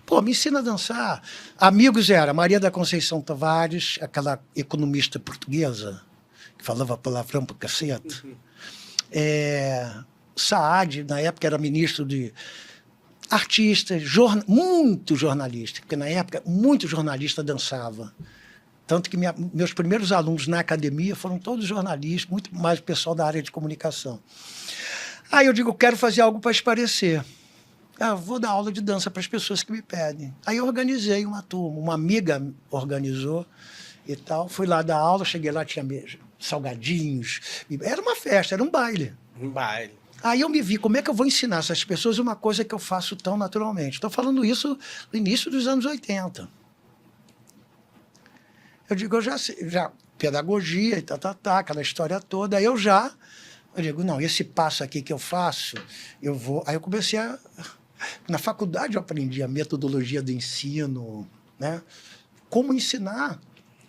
Pô, me ensina a dançar. Amigos era Maria da Conceição Tavares, aquela economista portuguesa, que falava palavrão pra caceta. Saad, na época, era ministro de artistas, muito jornalista, porque na época muito jornalista dançava. Tanto que meus primeiros alunos na academia foram todos jornalistas, muito mais o pessoal da área de comunicação. Aí eu digo, quero fazer algo para esparecer. Vou dar aula de dança para as pessoas que me pedem. Aí eu organizei uma turma, uma amiga organizou e tal. Fui lá dar aula, cheguei lá, tinha salgadinhos. Era uma festa, era um baile. Um baile. Aí eu me vi, como é que eu vou ensinar essas pessoas uma coisa que eu faço tão naturalmente? Estou falando isso no início dos anos 80. Eu digo, eu já sei, pedagogia e aquela história toda. Aí eu digo, não, esse passo aqui que eu faço, eu vou... Aí eu comecei a... Na faculdade eu aprendi a metodologia do ensino, né? Como ensinar.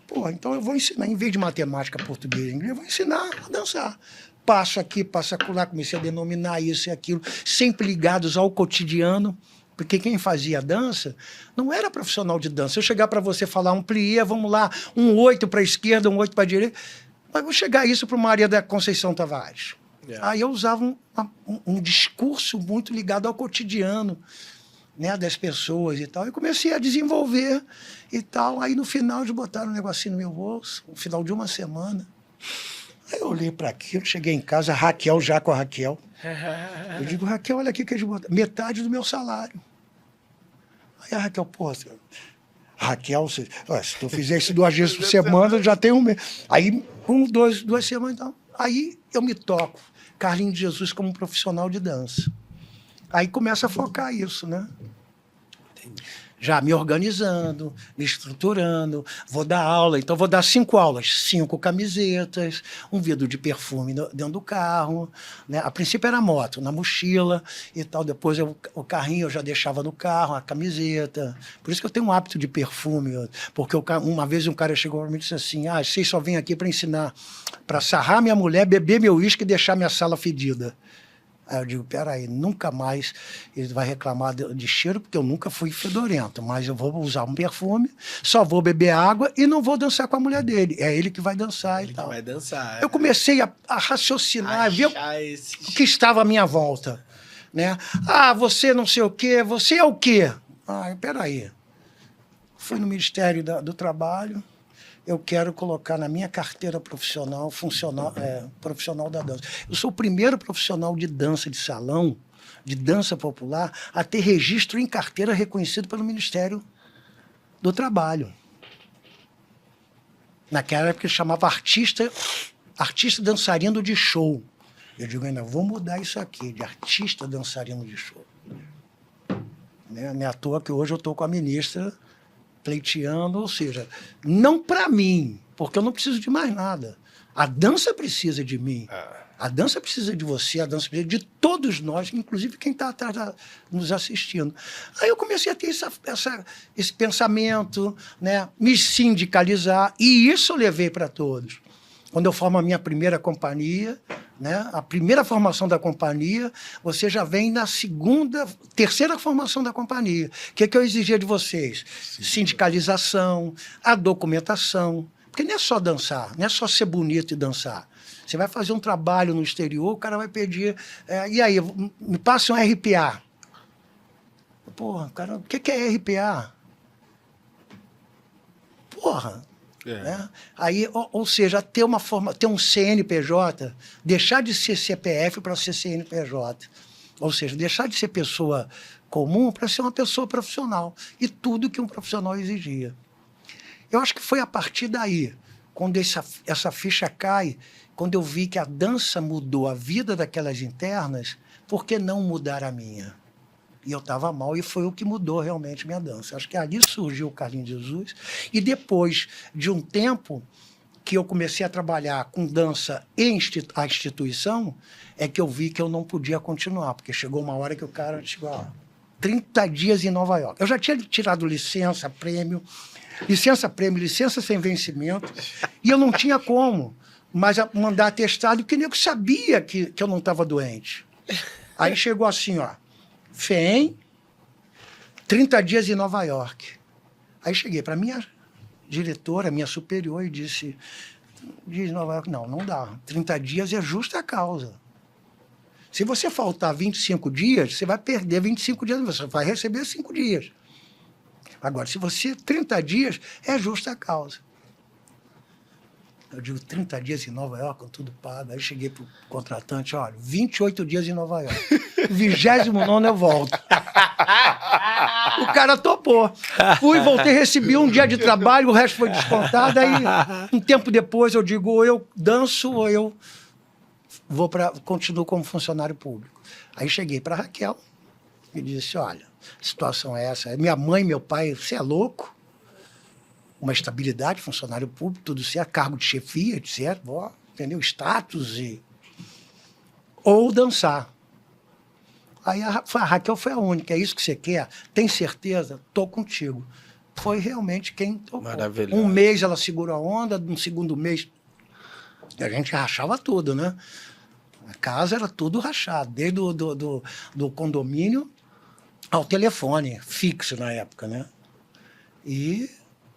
Pô, então eu vou ensinar, em vez de matemática, português e inglês, eu vou ensinar a dançar. Passo aqui, passo acolá, comecei a denominar isso e aquilo, sempre ligados ao cotidiano, porque quem fazia dança não era profissional de dança. Eu chegar para você falar um plié, vamos lá, um 8 para a esquerda, um 8 para a direita, mas vou chegar isso para Maria da Conceição Tavares. Yeah. Aí eu usava um discurso muito ligado ao cotidiano, né, das pessoas e tal. Eu comecei a desenvolver e tal. Aí no final eles botaram um negocinho no meu bolso, no final de uma semana. Aí eu olhei para aquilo, cheguei em casa, Raquel, já com a Raquel. Eu digo, Raquel, olha aqui que eles botaram. Metade do meu salário. Aí a Raquel, pô, Raquel, se tu fizer isso 2 vezes por semana, já tem um mês. Aí, 2 semanas, então. Aí eu me toco. Carlinhos de Jesus como profissional de dança. Aí começa a focar isso, né? Já me organizando, me estruturando, vou dar aula. Então, vou dar 5 aulas, 5 camisetas, um vidro de perfume dentro do carro. Né? A princípio era moto, na mochila e tal. Depois o carrinho eu já deixava no carro, a camiseta. Por isso que eu tenho um hábito de perfume. Porque uma vez um cara chegou para mim e disse assim, vocês só vêm aqui para ensinar, para sarrar minha mulher, beber meu uísque e deixar minha sala fedida. Aí eu digo, peraí, nunca mais ele vai reclamar de cheiro, porque eu nunca fui fedorento, mas eu vou usar um perfume, só vou beber água e não vou dançar com a mulher dele. É ele que vai dançar e tal. Ele que vai dançar. Eu comecei a raciocinar, a ver o que estava à minha volta. Né? Você não sei o quê, você é o quê? Peraí. Fui no Ministério do Trabalho, eu quero colocar na minha carteira profissional, profissional da dança. Eu sou o primeiro profissional de dança de salão, de dança popular, a ter registro em carteira reconhecido pelo Ministério do Trabalho. Naquela época ele chamava artista dançarino de show. Eu digo, ainda vou mudar isso aqui, de artista dançarino de show. Não é à toa que hoje eu estou com a ministra pleiteando, ou seja, não para mim, porque eu não preciso de mais nada. A dança precisa de mim. A dança precisa de você, a dança precisa de todos nós, inclusive quem está nos assistindo. Aí eu comecei a ter esse pensamento, né, me sindicalizar, e isso eu levei para todos. Quando eu formo a minha primeira companhia, né, a primeira formação da companhia, você já vem na terceira formação da companhia. O que eu exigia de vocês? Sindicalização, a documentação. Porque não é só dançar, não é só ser bonito e dançar. Você vai fazer um trabalho no exterior, o cara vai pedir... e aí, me passa um RPA. Porra, cara, o que é RPA? Porra. Né? Aí, ou seja, ter um CNPJ, deixar de ser CPF para ser CNPJ. Ou seja, deixar de ser pessoa comum para ser uma pessoa profissional. E tudo que um profissional exigia. Eu acho que foi a partir daí, quando essa ficha cai, quando eu vi que a dança mudou a vida daquelas internas, por que não mudar a minha? E eu estava mal, e foi o que mudou realmente minha dança. Acho que ali surgiu o Carlinhos Jesus. E depois de um tempo que eu comecei a trabalhar com dança e a instituição, é que eu vi que eu não podia continuar, porque chegou uma hora que o cara chegou, ó, 30 dias em Nova York. Eu já tinha tirado licença prêmio, licença sem vencimento, e eu não tinha como mais mandar atestado, porque nem eu sabia que eu não estava doente. Aí chegou assim, ó, FEM, 30 dias em Nova York. Aí cheguei para minha diretora, minha superior, e disse, diz Nova York, não dá. 30 dias é justa causa. Se você faltar 25 dias, você vai perder 25 dias, você vai receber 5 dias. Agora, se você, 30 dias, é justa causa. Eu digo, 30 dias em Nova York, com tudo pago. Aí cheguei pro contratante, olha, 28 dias em Nova York. 29º eu volto. O cara topou. Fui, voltei, recebi um dia de trabalho, o resto foi descontado. Aí, um tempo depois, eu digo, ou eu danço, ou eu continuo como funcionário público. Aí cheguei para Raquel e disse, olha, a situação é essa. Minha mãe e meu pai, você é louco? Uma estabilidade, funcionário público, tudo certo, cargo de chefia, etc. Entendeu? Status e... Ou dançar. Aí a Raquel foi a única, é isso que você quer? Tem certeza? Tô contigo. Foi realmente quem tocou. Maravilhoso. Um mês ela segurou a onda, no segundo mês a gente rachava tudo, né? A casa era tudo rachado, desde do condomínio ao telefone, fixo na época, né? E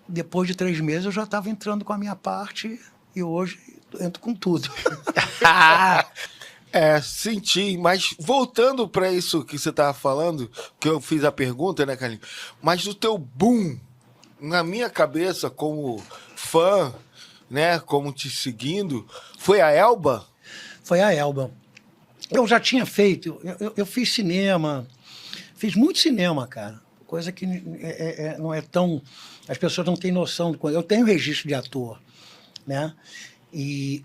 depois de 3 meses eu já estava entrando com a minha parte e hoje entro com tudo. Senti, mas voltando para isso que você estava falando, que eu fiz a pergunta, né, Carlinhos? Mas do teu boom, na minha cabeça, como fã, né, como te seguindo, foi a Elba? Foi a Elba. Eu já tinha feito, eu fiz cinema, fiz muito cinema, cara. Coisa que não é tão... As pessoas não têm noção. Eu tenho registro de ator, né?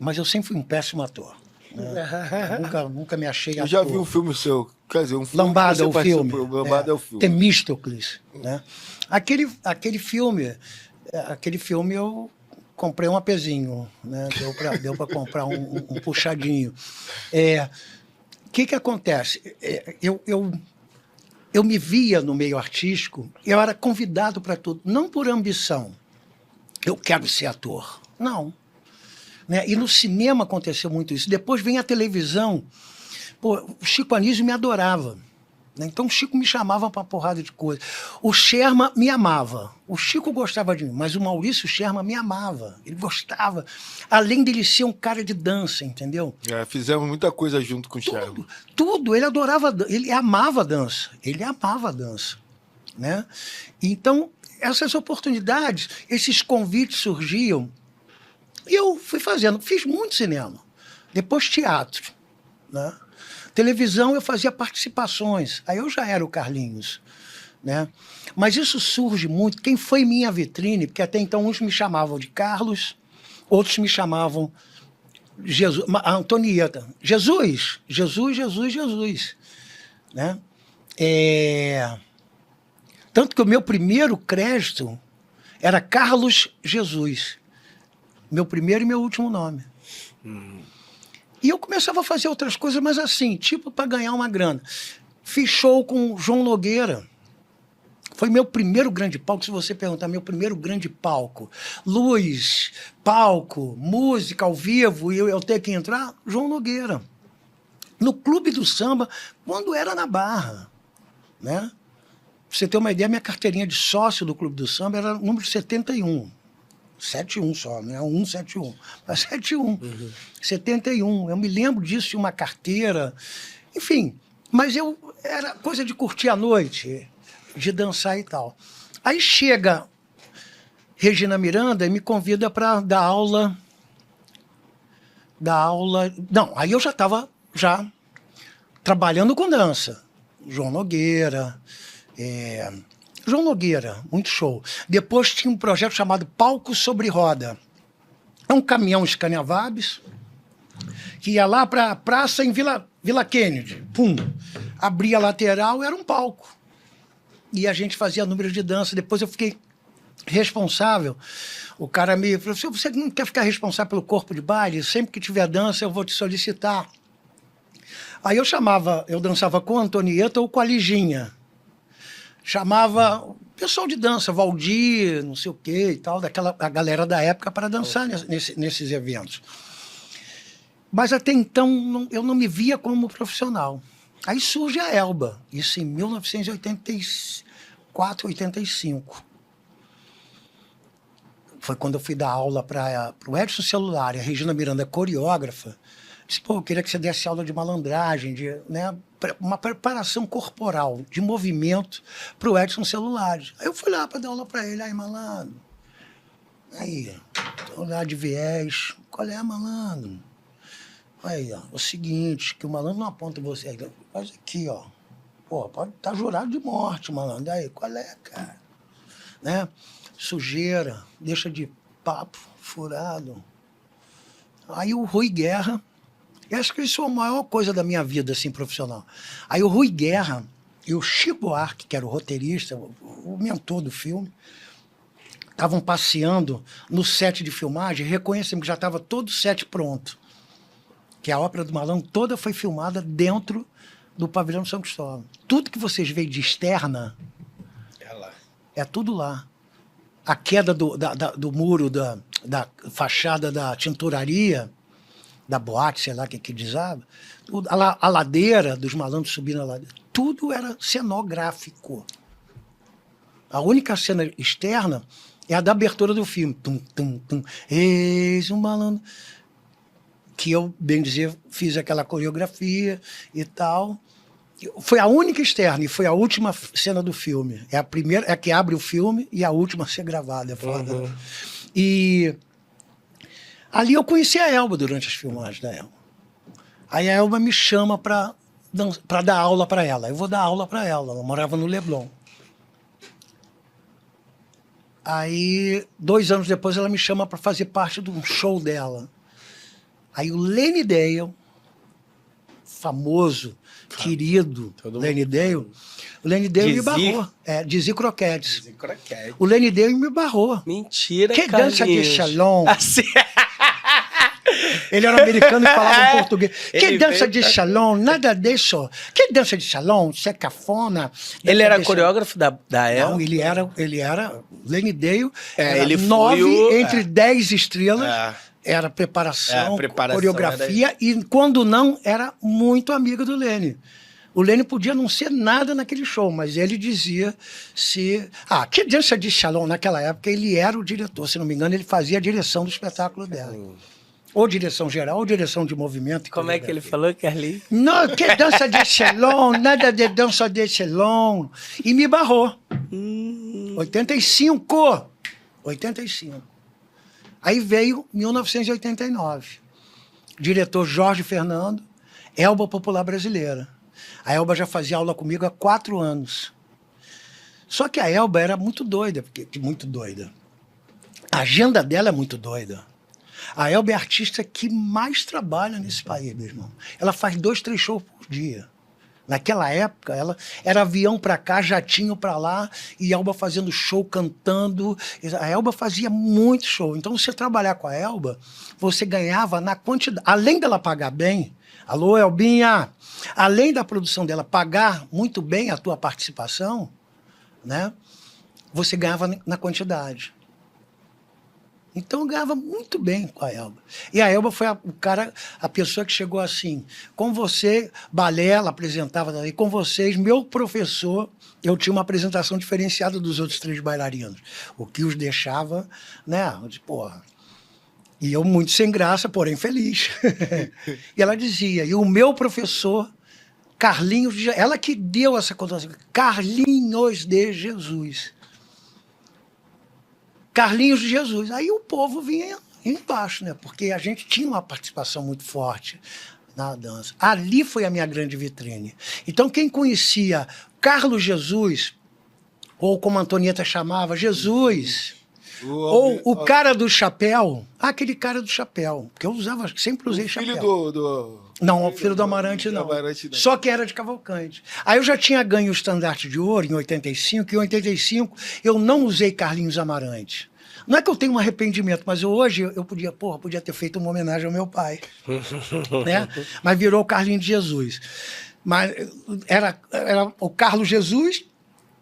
Mas eu sempre fui um péssimo ator. Né? nunca me achei ator. Eu já vi um filme seu, quer dizer, um filme Lambada é o filme. Lambada é o filme. Temístocles, né? Aquele filme eu comprei um apezinho, né? Deu para comprar um puxadinho. O que acontece? Eu me via no meio artístico, eu era convidado para tudo, não por ambição, eu quero ser ator, não. Né? E no cinema aconteceu muito isso. Depois vem a televisão, o Chico Anísio me adorava. Né? Então o Chico me chamava para uma porrada de coisa. O Sherman me amava. O Chico gostava de mim, mas o Maurício Sherman me amava. Ele gostava. Além dele ser um cara de dança, entendeu? Fizemos muita coisa junto com o Sherman. Tudo. Ele adorava, ele amava a dança. Ele amava a dança. Né? Então, essas oportunidades, esses convites surgiam. E eu fui fazendo. Fiz muito cinema. Depois teatro. Né? Televisão eu fazia participações, aí eu já era o Carlinhos, né? Mas isso surge muito, quem foi minha vitrine, porque até então uns me chamavam de Carlos, outros me chamavam Jesus, Antonieta, Jesus, né? Tanto que o meu primeiro crédito era Carlos Jesus, meu primeiro e meu último nome. E eu começava a fazer outras coisas, mas assim, tipo para ganhar uma grana. Fiz show com João Nogueira. Foi meu primeiro grande palco, se você perguntar, meu primeiro grande palco. Luz, palco, música ao vivo, e eu ter que entrar, João Nogueira. No Clube do Samba, quando era na Barra. Né? Pra você ter uma ideia, minha carteirinha de sócio do Clube do Samba era número 71. 71 só, não é 171, mas 71, 71. Eu me lembro disso, de uma carteira, enfim. Mas era coisa de curtir a noite, de dançar e tal. Aí chega Regina Miranda me convida para dar aula. Não, aí eu já estava trabalhando com dança. João Nogueira, muito show. Depois tinha um projeto chamado Palco Sobre Roda. É um caminhão Scania Vabis que ia lá para a praça em Vila Kennedy. Pum! Abria a lateral, era um palco. E a gente fazia números de dança. Depois eu fiquei responsável. O cara me falou: você não quer ficar responsável pelo corpo de baile? Sempre que tiver dança, eu vou te solicitar. Aí eu dançava com a Antonieta ou com a Liginha. Chamava o pessoal de dança, Valdir, não sei o quê e tal, a galera da época para dançar nesses eventos. Mas até então eu não me via como profissional. Aí surge a Elba, isso em 1984, 85. Foi quando eu fui dar aula para o Edson Celulari, a Regina Miranda, coreógrafa. Disse: pô, eu queria que você desse aula de malandragem, né, uma preparação corporal, de movimento, para o Edson Celulari. Aí eu fui lá para dar aula para ele. Aí, malandro, aí, olhar de viés, qual é, malandro? Aí, ó, o seguinte, que o malandro não aponta você. Aí, faz aqui, ó. Pô, pode estar jurado de morte, malandro. Aí, qual é, cara? Né? Sujeira, deixa de papo furado. Aí o Rui Guerra, eu acho que isso é a maior coisa da minha vida, assim, profissional. Aí o Rui Guerra e o Chico Buarque, que era o roteirista, o mentor do filme, estavam passeando no set de filmagem, reconhecemos que já estava todo o set pronto. Que a Ópera do Malandro toda foi filmada dentro do pavilhão de São Cristóvão. Tudo que vocês veem de externa é tudo lá. A queda do muro, da fachada da tinturaria, da boate, sei lá o que dizava, a ladeira dos malandros subindo a ladeira, tudo era cenográfico. A única cena externa é a da abertura do filme. Tum, tum, tum. Eis um malandro. Que eu, bem dizer, fiz aquela coreografia e tal. Foi a única externa e foi a última cena do filme. É a primeira, é a que abre o filme e a última a ser gravada. É foda. Uhum. E ali eu conheci a Elba durante as filmagens da Elba. Aí a Elba me chama para dar aula para ela. Eu vou dar aula para ela. Ela morava no Leblon. Aí, 2 anos depois, ela me chama para fazer parte de um show dela. Aí o Lenny Dale, famoso, querido Lenny Dale, o Lenny Dale me barrou. Dizzy Croquettes. O Lenny Dale me barrou. Mentira, que dança de salão. Assim. Ele era americano e falava português. Que dança de salão, nada disso. Que dança de salão, você é cafona. Ele era coreógrafo da Não, ele era Lenny Dale, ele 9 entre 10 estrelas. Era preparação, coreografia, e quando não, era muito amigo do Lenny. O Lenny podia não ser nada naquele show, mas ele dizia se... que dança de salão, naquela época, ele era o diretor, se não me engano, ele fazia a direção do espetáculo dela. Ou direção geral, ou direção de movimento. Como é que ele falou, Carlinhos? Não, que dança de salão, nada de dança de salão. E me barrou. 85. Aí veio 1989. Diretor Jorge Fernando, Elba Popular Brasileira. A Elba já fazia aula comigo há 4 anos. Só que a Elba era muito doida, muito doida. A agenda dela é muito doida. A Elba é a artista que mais trabalha nesse país, meu irmão. Ela faz 2, 3 shows por dia. Naquela época, ela era avião para cá, jatinho para lá, e a Elba fazendo show, cantando. A Elba fazia muito show. Então, você trabalhar com a Elba, você ganhava na quantidade. Além dela pagar bem, alô, Elbinha, além da produção dela pagar muito bem a tua participação, né, você ganhava na quantidade. Então eu ganhava muito bem com a Elba. E a Elba foi a pessoa que chegou assim, com você, balé, ela apresentava, e com vocês, meu professor, eu tinha uma apresentação diferenciada dos outros 3 bailarinos. O que os deixava, né, de porra. E eu muito sem graça, porém feliz. E ela dizia, e o meu professor, Carlinhos, ela que deu essa contação, Carlinhos de Jesus. Carlinhos de Jesus. Aí o povo vinha embaixo, né? Porque a gente tinha uma participação muito forte na dança. Ali foi a minha grande vitrine. Então, quem conhecia Carlos Jesus, ou como a Antonieta chamava, Jesus, ou o cara do chapéu, aquele cara do chapéu, porque eu usava, sempre usei chapéu. Filho Não, o filho do Amarante não. Amarante não. Só que era de Cavalcante. Aí eu já tinha ganho o estandarte de ouro em 85, e em 85 eu não usei Carlinhos Amarante. Não é que eu tenho um arrependimento, mas hoje eu podia ter feito uma homenagem ao meu pai. Né? Mas virou o Carlinhos de Jesus. Mas era o Carlos Jesus,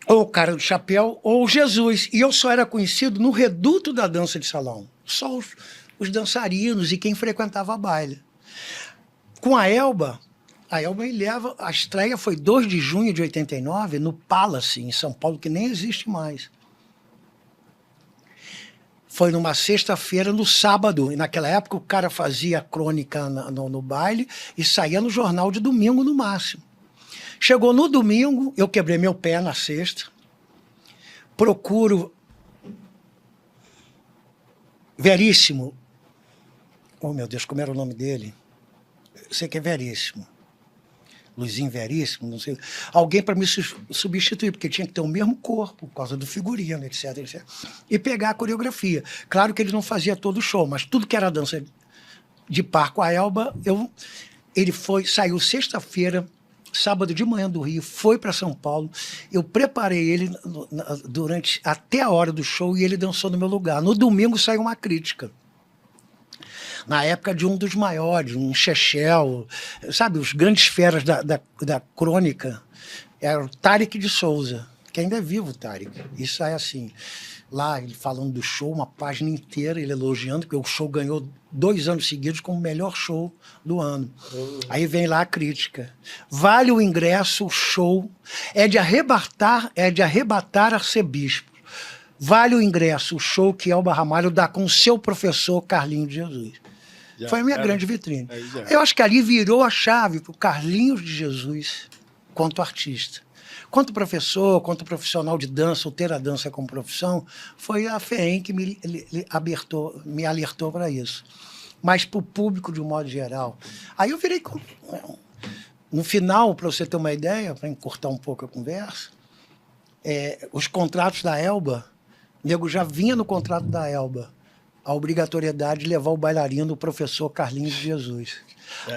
ou o cara do chapéu, ou Jesus. E eu só era conhecido no reduto da dança de salão. Só os dançarinos e quem frequentava baile. Com a Elba me leva... A estreia foi 2 de junho de 89, no Palace, em São Paulo, que nem existe mais. Foi numa sexta-feira, no sábado. E naquela época o cara fazia crônica no baile e saía no jornal de domingo no máximo. Chegou no domingo, eu quebrei meu pé na sexta. Procuro Veríssimo. Oh, meu Deus, como era o nome dele? Eu sei que é Veríssimo. Luizinho Veríssimo, não sei. Alguém para me substituir, porque tinha que ter o mesmo corpo, por causa do figurino, etc, etc. E pegar a coreografia. Claro que ele não fazia todo o show, mas tudo que era dança de par com a Elba, saiu sexta-feira, sábado de manhã do Rio, foi para São Paulo. Eu preparei ele durante até a hora do show e ele dançou no meu lugar. No domingo saiu uma crítica. Na época de um dos maiores, um Chechel, sabe, os grandes feras da crônica, era o Tarek de Souza, que ainda é vivo, o Tarek. Isso é assim. Lá, ele falando do show, uma página inteira, ele elogiando, porque o show ganhou 2 anos seguidos como o melhor show do ano. Aí vem lá a crítica. Vale o ingresso, o show, é de arrebatar arcebispos. Vale o ingresso, o show que Elba Ramalho dá com o seu professor Carlinhos de Jesus. Foi a minha grande vitrine. Eu acho que ali virou a chave para o Carlinhos de Jesus quanto artista. Quanto professor, quanto profissional de dança, ou ter a dança como profissão, foi a FEEM que me alertou para isso. Mas para o público, de um modo geral. Aí eu virei... No final, para você ter uma ideia, para encurtar um pouco a conversa, os contratos da Elba, o nego já vinha no contrato da Elba a obrigatoriedade de levar o bailarino, o professor Carlinhos de Jesus.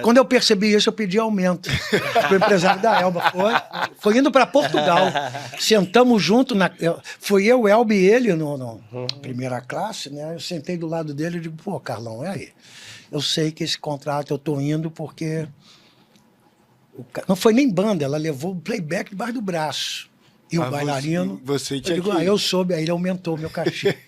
Quando eu percebi isso, eu pedi aumento para o empresário da Elba. Foi indo para Portugal. Sentamos junto, foi eu, Elba e ele, no primeira classe, né? Eu sentei do lado dele e digo, pô, Carlão, é aí. Eu sei que esse contrato eu estou indo porque... Não foi nem banda, ela levou o playback debaixo do braço. E o bailarino... Você tinha eu soube, aí ele aumentou o meu cachê.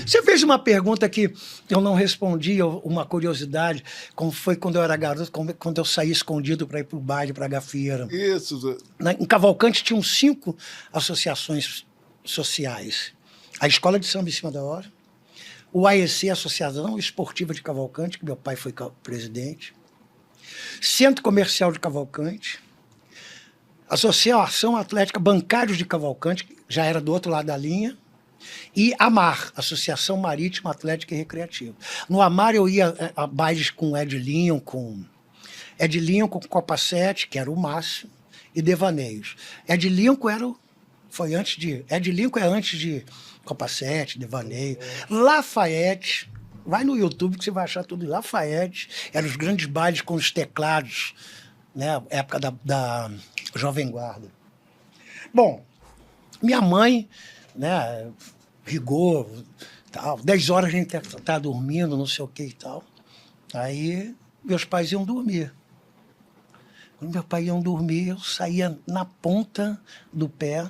Você fez uma pergunta que eu não respondi, uma curiosidade, como foi quando eu era garoto, quando eu saí escondido para ir para o baile, para a gafieira. Isso. Em Cavalcante tinham 5 associações sociais. A Escola de Samba em Cima da Hora, o AEC, Associação Esportiva de Cavalcante, que meu pai foi presidente, Centro Comercial de Cavalcante, Associação Atlética Bancários de Cavalcante, que já era do outro lado da linha, e AMAR, Associação Marítima Atlética e Recreativa. No AMAR eu ia a bailes com Ed Lincoln com Copa 7, que era o máximo, e devaneios. Ed Lincoln é antes de Copa 7, devaneio. Lafayette, vai no YouTube que você vai achar tudo. Lafayette, eram os grandes bailes com os teclados, né, época da Jovem Guarda. Bom, minha mãe, né, rigor, tal, 10 horas a gente tá dormindo, não sei o que e tal. Aí meus pais iam dormir. Quando meus pais iam dormir, eu saía na ponta do pé,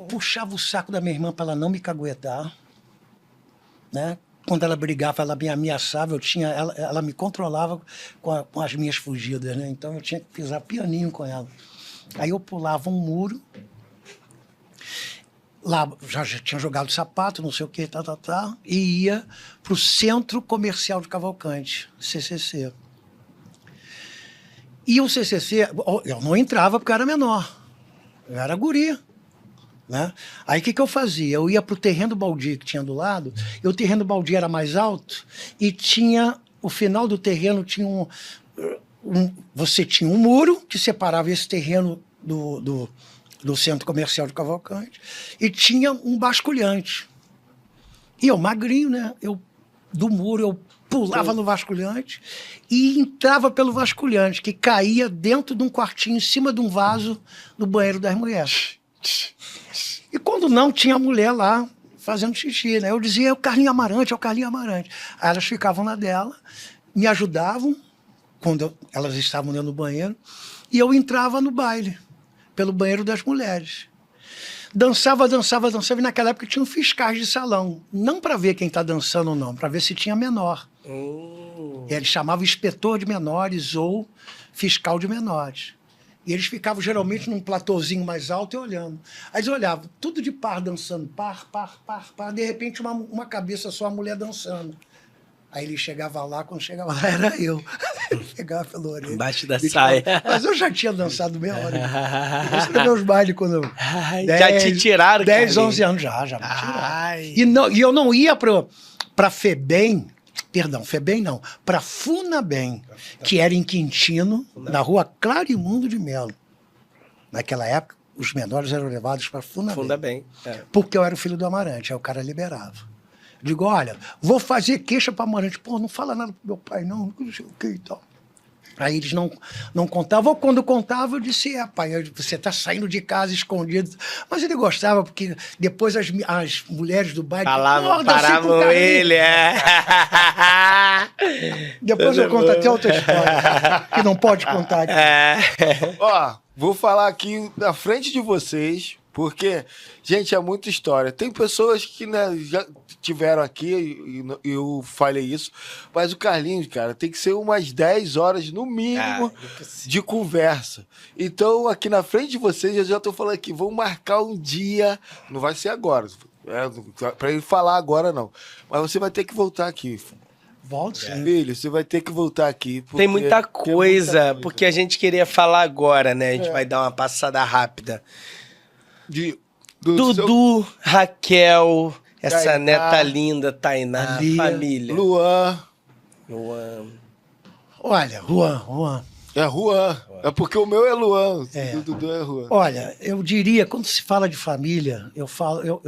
puxava o saco da minha irmã para ela não me caguetar, né? Quando ela brigava, ela me ameaçava, ela me controlava com as minhas fugidas, né? Então eu tinha que pisar pianinho com ela. Aí eu pulava um muro, lá já tinha jogado sapato, não sei o que, e ia para o Centro Comercial de Cavalcante, CCC. E o CCC, eu não entrava porque eu era menor, eu era guri. né? Aí o que eu fazia? Eu ia para o terreno baldio que tinha do lado, e o terreno baldio era mais alto, e tinha, o final do terreno tinha você tinha um muro que separava esse terreno do centro comercial de Cavalcante, e tinha um basculhante. E eu, magrinho, né? Do muro, eu pulava no vasculhante e entrava pelo vasculhante, que caía dentro de um quartinho, em cima de um vaso, no banheiro das mulheres. E quando não, tinha a mulher lá fazendo xixi, né? Eu dizia, é o Carlinho Amarante, é o Carlinho Amarante. Aí elas ficavam na dela, me ajudavam, quando elas estavam dentro do banheiro, e eu entrava no baile, pelo banheiro das mulheres. Dançava, e naquela época tinha um fiscais de salão. Não para ver quem está dançando ou não, para ver se tinha menor. Eles chamavam inspetor de menores ou fiscal de menores. E eles ficavam geralmente num platôzinho mais alto e olhando. Aí eles olhavam, tudo de par dançando, par. De repente uma cabeça só, a mulher dançando. Aí ele chegava lá, quando chegava lá era eu. Pegava pela orelha. Embaixo da saia. Mas eu já tinha dançado meia hora. Esse era meus bailes quando eu... Já te tiraram, 10, 11 anos já me tiraram. E eu não ia pra FEBEM, pra FUNABEM, que era em Quintino, na rua Clarimundo de Melo. Naquela época, os menores eram levados para FUNABEM. Porque eu era o filho do Amarante, aí o cara liberava. Digo, olha, vou fazer queixa para Amarante. Pô, não fala nada pro meu pai, não sei o que e tal. Aí eles não contavam. Ou quando contavam, eu disse, pai, você está saindo de casa escondido. Mas ele gostava, porque depois as mulheres do baile... Paravam ele, Depois eu conto até outra história, que não pode contar aqui. Ó, vou falar aqui na frente de vocês, porque, gente, é muita história. Tem pessoas que, né, já tiveram aqui, e eu falei isso, mas o Carlinhos, cara, tem que ser umas 10 horas, no mínimo, de conversa. Então, aqui na frente de vocês, eu já tô falando aqui, vamos marcar um dia, não vai ser agora, pra ele falar agora, não. Mas você vai ter que voltar aqui. Volto, sim. Filho, você vai ter que voltar aqui. Tem muita coisa, porque a gente queria falar agora, né? A gente vai dar uma passada rápida. Dudu, Raquel, essa Tainá, neta linda, Tainá, família. Luan. Olha, Juan. É Juan. É porque o meu é Luan. O Dudu é Juan. Olha, eu diria, quando se fala de família, eu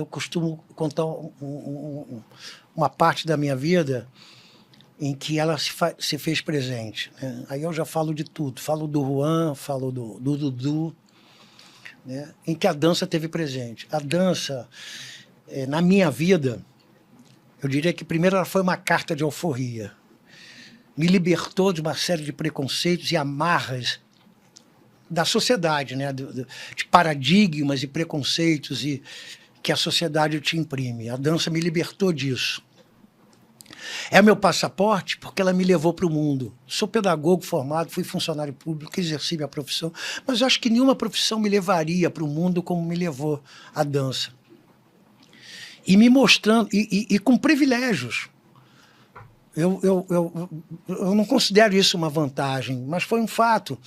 costumo contar uma parte da minha vida em que ela se fez presente, né? Aí eu já falo de tudo. Falo do Juan, falo do Dudu, né? Em que a dança teve presente. A dança, na minha vida, eu diria que primeiro ela foi uma carta de alforria. Me libertou de uma série de preconceitos e amarras da sociedade, né? De paradigmas e preconceitos que a sociedade te imprime. A dança me libertou disso. É meu passaporte porque ela me levou para o mundo. Sou pedagogo formado, fui funcionário público, exerci minha profissão, mas eu acho que nenhuma profissão me levaria para o mundo como me levou a dança. E me mostrando, e com privilégios. Eu não considero isso uma vantagem, mas foi um fato.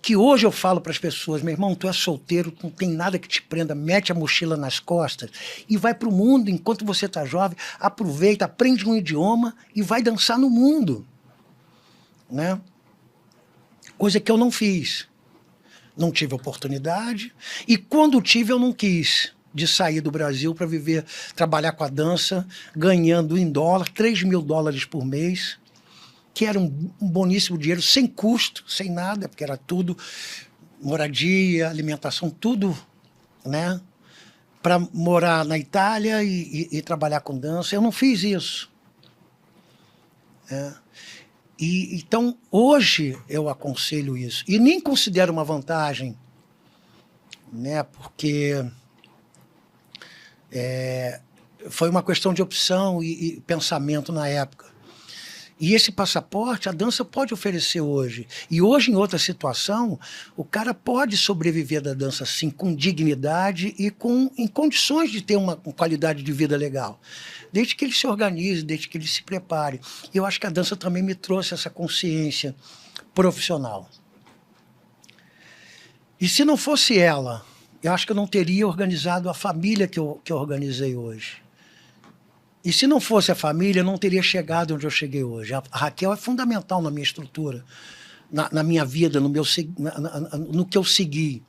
Que hoje eu falo para as pessoas, meu irmão, tu é solteiro, não tem nada que te prenda, mete a mochila nas costas e vai para o mundo enquanto você está jovem, aproveita, aprende um idioma e vai dançar no mundo, né? Coisa que eu não fiz. Não tive oportunidade e quando tive eu não quis de sair do Brasil para trabalhar com a dança, ganhando em dólar, $3.000 por mês, que era um boníssimo dinheiro, sem custo, sem nada, porque era tudo, moradia, alimentação, tudo, né? Para morar na Itália e trabalhar com dança. Eu não fiz isso. Então, hoje eu aconselho isso. E nem considero uma vantagem, né? Porque foi uma questão de opção e pensamento na época. E esse passaporte, a dança pode oferecer hoje. E hoje, em outra situação, o cara pode sobreviver da dança, sim, com dignidade e em condições de ter uma qualidade de vida legal. Desde que ele se organize, desde que ele se prepare. E eu acho que a dança também me trouxe essa consciência profissional. E se não fosse ela, eu acho que eu não teria organizado a família que eu organizei hoje. E se não fosse a família, eu não teria chegado onde eu cheguei hoje. A Raquel é fundamental na minha estrutura, na minha vida, no que eu segui.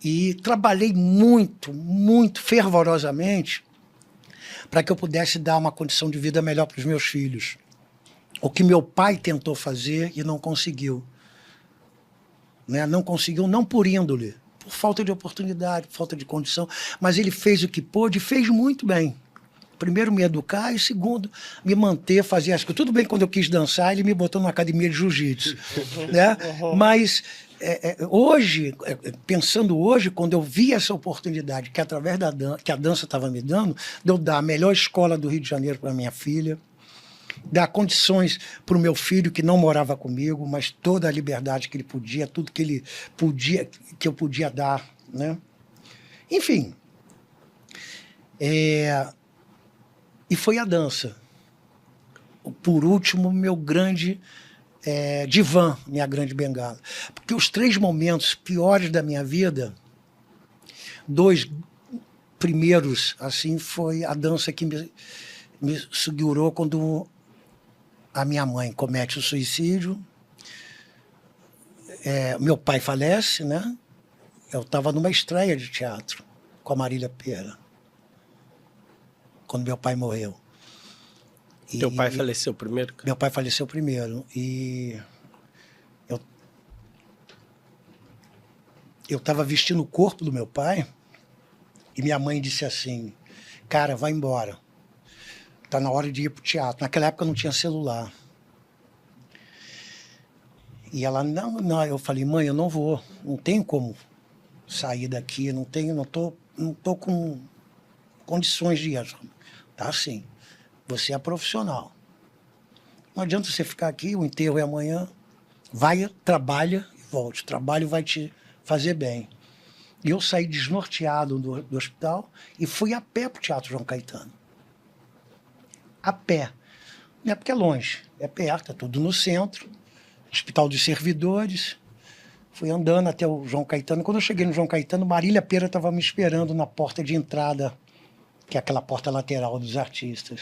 E trabalhei muito, muito fervorosamente para que eu pudesse dar uma condição de vida melhor para os meus filhos. O que meu pai tentou fazer e não conseguiu. Né? Não conseguiu, não por índole, por falta de oportunidade, por falta de condição, mas ele fez o que pôde e fez muito bem. Primeiro, me educar, e segundo, me manter, fazer as coisas. Tudo bem, quando eu quis dançar, ele me botou numa academia de jiu-jitsu. Né? Mas hoje, pensando hoje, quando eu vi essa oportunidade que através da que a dança estava me dando, de eu dar a melhor escola do Rio de Janeiro para minha filha, dar condições para o meu filho que não morava comigo, mas toda a liberdade que ele podia, tudo que ele podia, que eu podia dar, né? Enfim. E foi a dança. Por último, meu grande divã, minha grande bengala. Porque os 3 momentos piores da minha vida, 2 primeiros, assim, foi a dança que me segurou quando a minha mãe comete o suicídio. Meu pai falece, né? Eu estava numa estreia de teatro com a Marília Pêra, quando meu pai morreu. Teu pai faleceu primeiro? Meu pai faleceu primeiro. E eu estava vestindo o corpo do meu pai e minha mãe disse assim, cara, vai embora. Tá na hora de ir pro teatro. Naquela época não tinha celular. E ela, não. Eu falei, mãe, eu não vou. Não tenho como sair daqui. Não tô com condições de ir. Tá sim. Você é profissional. Não adianta você ficar aqui, o enterro é amanhã. Vai, trabalha e volte. O trabalho vai te fazer bem. E eu saí desnorteado do hospital e fui a pé pro Teatro João Caetano. A pé. Não é porque é longe, é perto, é tudo no centro. Hospital dos Servidores. Fui andando até o João Caetano. Quando eu cheguei no João Caetano, Marília Pêra estava me esperando na porta de entrada, que é aquela porta lateral dos artistas.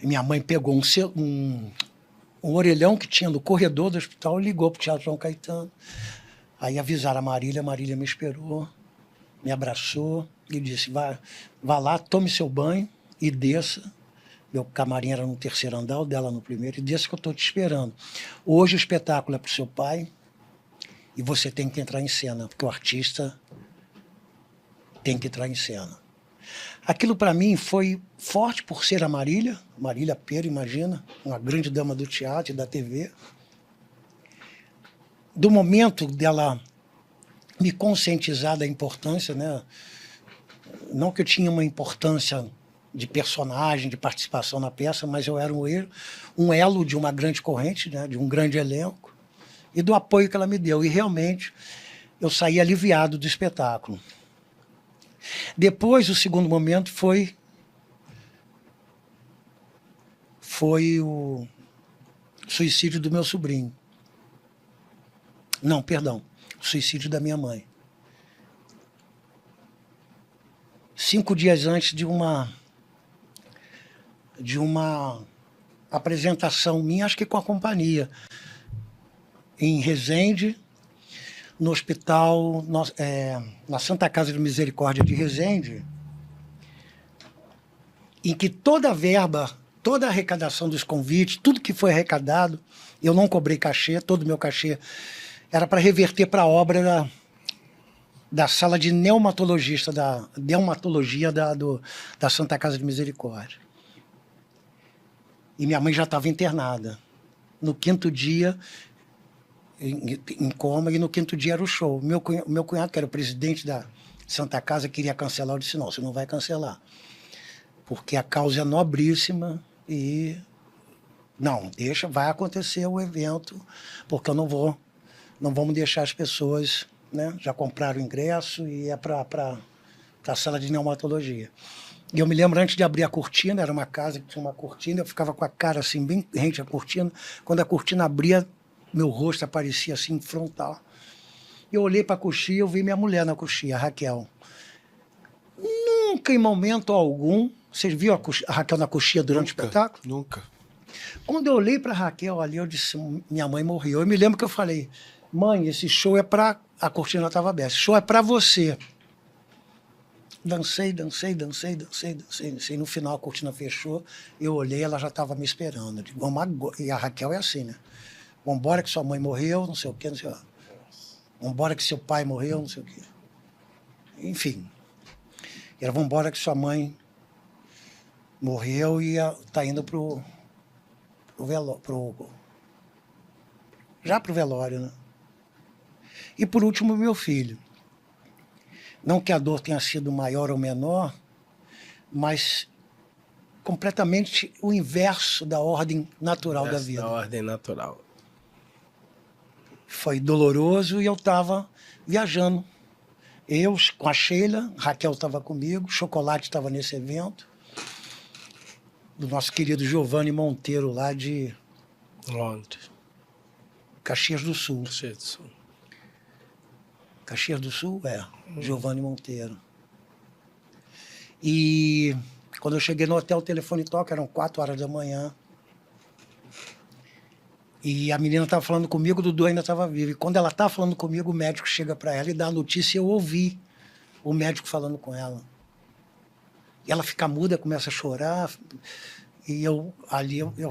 E minha mãe pegou um orelhão que tinha no corredor do hospital e ligou para o Teatro João Caetano. Aí avisaram a Marília me esperou, me abraçou e disse, vá lá, tome seu banho e desça. Meu camarim era no 3º andar, o dela no 1º, e desça que eu estou te esperando. Hoje o espetáculo é para o seu pai e você tem que entrar em cena, porque o artista tem que entrar em cena. Aquilo para mim foi forte por ser a Marília Pêra, imagina, uma grande dama do teatro e da TV. Do momento dela me conscientizar da importância, né? Não que eu tinha uma importância de personagem, de participação na peça, mas eu era um elo de uma grande corrente, né? De um grande elenco, e do apoio que ela me deu. E realmente eu saí aliviado do espetáculo. Depois, o segundo momento foi o suicídio do meu sobrinho. Não, perdão, o suicídio da minha mãe. 5 dias antes de uma apresentação minha, acho que com a companhia, em Resende, no hospital, na Santa Casa de Misericórdia de Resende, em que toda a verba, toda a arrecadação dos convites, tudo que foi arrecadado, eu não cobrei cachê, todo o meu cachê era para reverter para a obra da sala de dermatologia da Santa Casa de Misericórdia. E minha mãe já estava internada. No 5º dia, em coma, e no 5º dia era o show. Meu cunhado, que era o presidente da Santa Casa, queria cancelar. Eu disse, não, você não vai cancelar. Porque a causa é nobríssima e... Não, deixa, vai acontecer o evento, porque eu não vamos deixar as pessoas, né? Já compraram o ingresso e é para a sala de pneumatologia. E eu me lembro, antes de abrir a cortina, era uma casa que tinha uma cortina, eu ficava com a cara assim, bem rente à cortina. Quando a cortina abria, meu rosto aparecia assim, frontal. Eu olhei para a coxia, eu vi minha mulher na coxia, a Raquel. Nunca, em momento algum, vocês viram a Raquel na coxia durante o espetáculo? Nunca. Quando eu olhei para a Raquel ali, eu disse, minha mãe morreu. Eu me lembro que eu falei, mãe, esse show é para... A cortina estava aberta. Esse show é para você. Dancei. No final a cortina fechou. Eu olhei, ela já estava me esperando. Eu digo, vamos agora. E a Raquel é assim, né? Vambora que sua mãe morreu, não sei o quê, não sei o quê. Vambora que seu pai morreu, não sei o quê. Enfim. E ela, vambora que sua mãe morreu e tá indo pro velório, né? E por último, meu filho. Não que a dor tenha sido maior ou menor, mas completamente o inverso da ordem natural da vida. Da ordem natural. Foi doloroso e eu estava viajando. Eu com a Sheila, Raquel estava comigo, Chocolate estava nesse evento, do nosso querido Giovanni Monteiro, lá de Londres. Caxias do Sul. Caxias do Sul. Caxias do Sul, Giovanni Monteiro. E quando eu cheguei no hotel, o telefone toca, eram 4 horas da manhã. E a menina estava falando comigo, o Dudu ainda estava vivo. E quando ela estava falando comigo, o médico chega para ela e dá a notícia, e eu ouvi o médico falando com ela. E ela fica muda, começa a chorar. E eu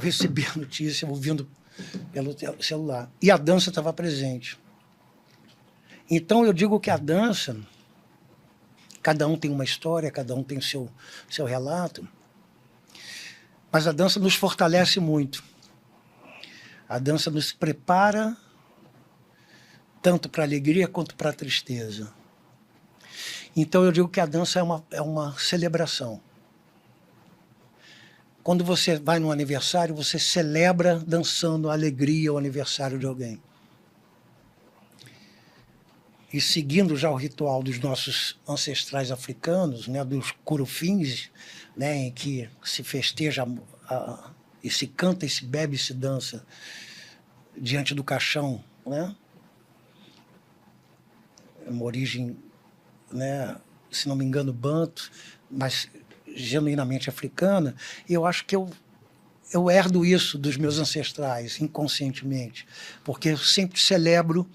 recebi a notícia, ouvindo pelo celular. E a dança estava presente. Então eu digo que a dança, cada um tem uma história, cada um tem seu relato, mas a dança nos fortalece muito. A dança nos prepara tanto para a alegria quanto para a tristeza. Então eu digo que a dança é uma celebração. Quando você vai num aniversário, você celebra dançando a alegria ou aniversário de alguém. E seguindo já o ritual dos nossos ancestrais africanos, né, dos curufins, né, em que se festeja e se canta, e se bebe, e se dança diante do caixão, né? É uma origem, né, se não me engano, banto, mas genuinamente africana. E eu acho que eu herdo isso dos meus ancestrais, inconscientemente, porque eu sempre celebro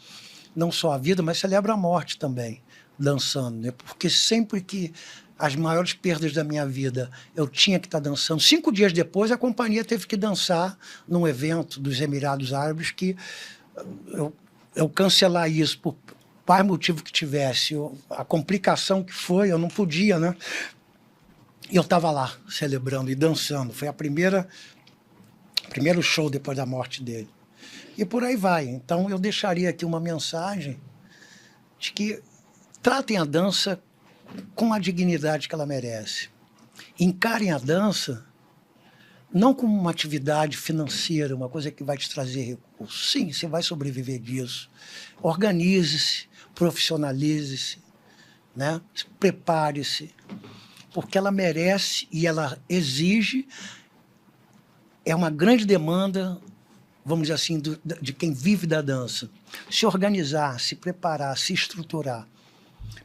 não só a vida, mas celebro a morte também, dançando, né? Porque sempre que as maiores perdas da minha vida eu tinha que estar dançando, 5 dias depois a companhia teve que dançar num evento dos Emirados Árabes, que eu cancelar isso por qual motivo que tivesse, a complicação que foi, eu não podia, né? E eu estava lá celebrando e dançando, foi primeiro show depois da morte dele. E por aí vai. Então, eu deixaria aqui uma mensagem de que tratem a dança com a dignidade que ela merece. Encarem a dança não como uma atividade financeira, uma coisa que vai te trazer recursos. Sim, você vai sobreviver disso. Organize-se, profissionalize-se, né? Prepare-se, porque ela merece e ela exige, é uma grande demanda, vamos dizer assim, de quem vive da dança. Se organizar, se preparar, se estruturar,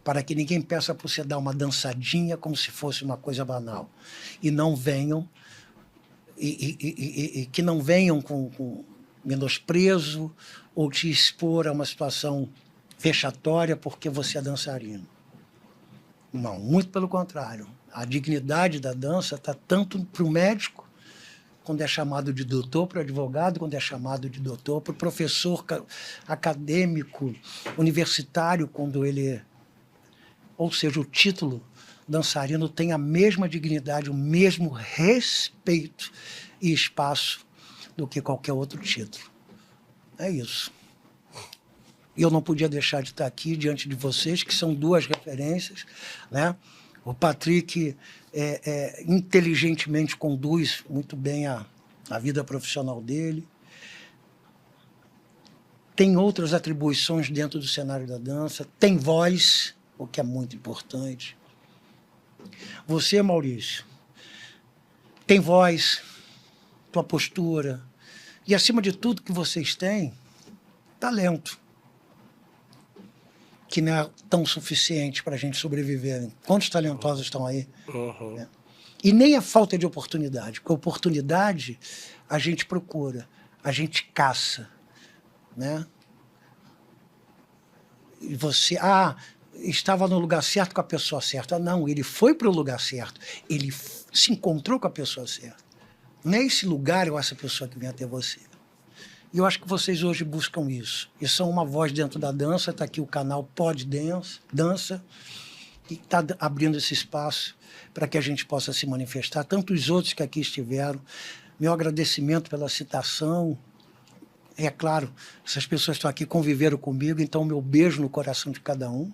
para que ninguém peça para você dar uma dançadinha como se fosse uma coisa banal. E não venham, que não venham com menosprezo ou te expor a uma situação vexatória porque você é dançarino. Não, muito pelo contrário. A dignidade da dança está tanto para o médico, quando é chamado de doutor, para o advogado, quando é chamado de doutor, para o professor acadêmico, universitário, quando ele... Ou seja, o título dançarino tem a mesma dignidade, o mesmo respeito e espaço do que qualquer outro título. É isso. E eu não podia deixar de estar aqui diante de vocês, que são 2 referências, né? O Patrick inteligentemente conduz muito bem a vida profissional dele. Tem outras atribuições dentro do cenário da dança. Tem voz, o que é muito importante. Você, Maurício, tem voz, tua postura. E, acima de tudo que vocês têm, talento. que não é tão suficiente para a gente sobreviver. Quantos talentosos estão aí? Uhum. E nem a falta de oportunidade, porque oportunidade a gente procura, a gente caça, né? E você, estava no lugar certo com a pessoa certa. Não, ele foi para o lugar certo, ele se encontrou com a pessoa certa. Não é esse lugar ou essa pessoa que vem até você. E eu acho que vocês hoje buscam isso. E são uma voz dentro da dança, está aqui o canal Pod Dança, e está abrindo esse espaço para que a gente possa se manifestar. Tantos outros que aqui estiveram. Meu agradecimento pela citação. É claro, essas pessoas estão aqui, conviveram comigo, então meu beijo no coração de cada um.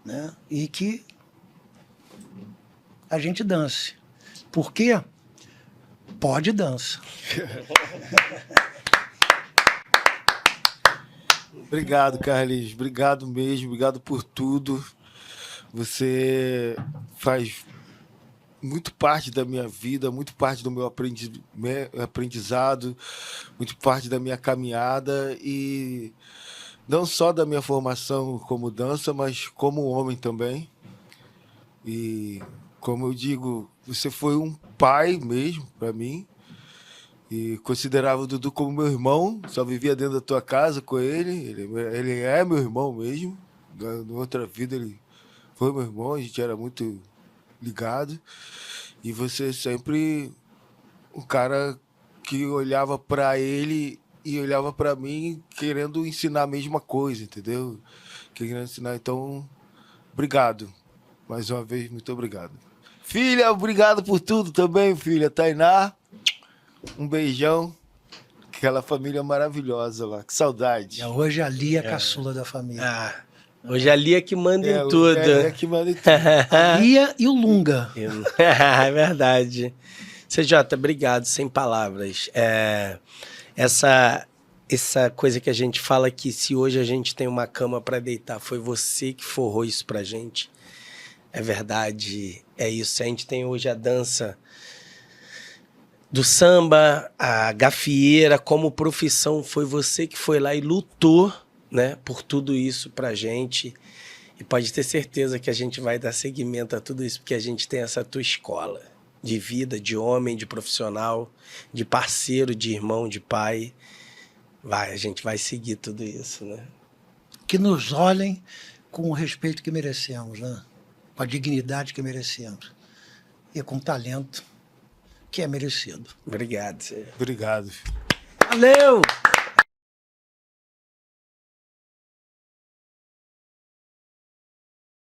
Né? E que a gente dance. Por quê? Pode dança. Obrigado, Carlinhos. Obrigado mesmo. Obrigado por tudo. Você faz muito parte da minha vida, muito parte do meu aprendizado, muito parte da minha caminhada e não só da minha formação como dança, mas como homem também. E como eu digo, você foi um pai mesmo para mim. E considerava o Dudu como meu irmão, só vivia dentro da tua casa com ele. Ele é meu irmão mesmo. Na outra vida ele foi meu irmão, a gente era muito ligado. E você sempre um cara que olhava para ele e olhava para mim querendo ensinar a mesma coisa, entendeu? Querendo ensinar. Então, obrigado. Mais uma vez, muito obrigado. Filha, obrigado por tudo também, filha. Tainá. Um beijão. Aquela família maravilhosa lá. Que saudade. E hoje a Lia é a caçula da família. Hoje a Lia que manda em tudo. É que manda em tudo. A Lia e o Lunga. É verdade. CJ, obrigado, sem palavras. Essa coisa que a gente fala que se hoje a gente tem uma cama para deitar, foi você que forrou isso pra gente. É verdade, é isso. A gente tem hoje a dança do samba, a gafieira, como profissão, foi você que foi lá e lutou, né, por tudo isso pra gente. E pode ter certeza que a gente vai dar seguimento a tudo isso, porque a gente tem essa tua escola de vida, de homem, de profissional, de parceiro, de irmão, de pai. A gente vai seguir tudo isso, né? Que nos olhem com o respeito que merecemos, né? Com a dignidade que merecemos. E com o talento que é merecido. Obrigado. Obrigado. Valeu!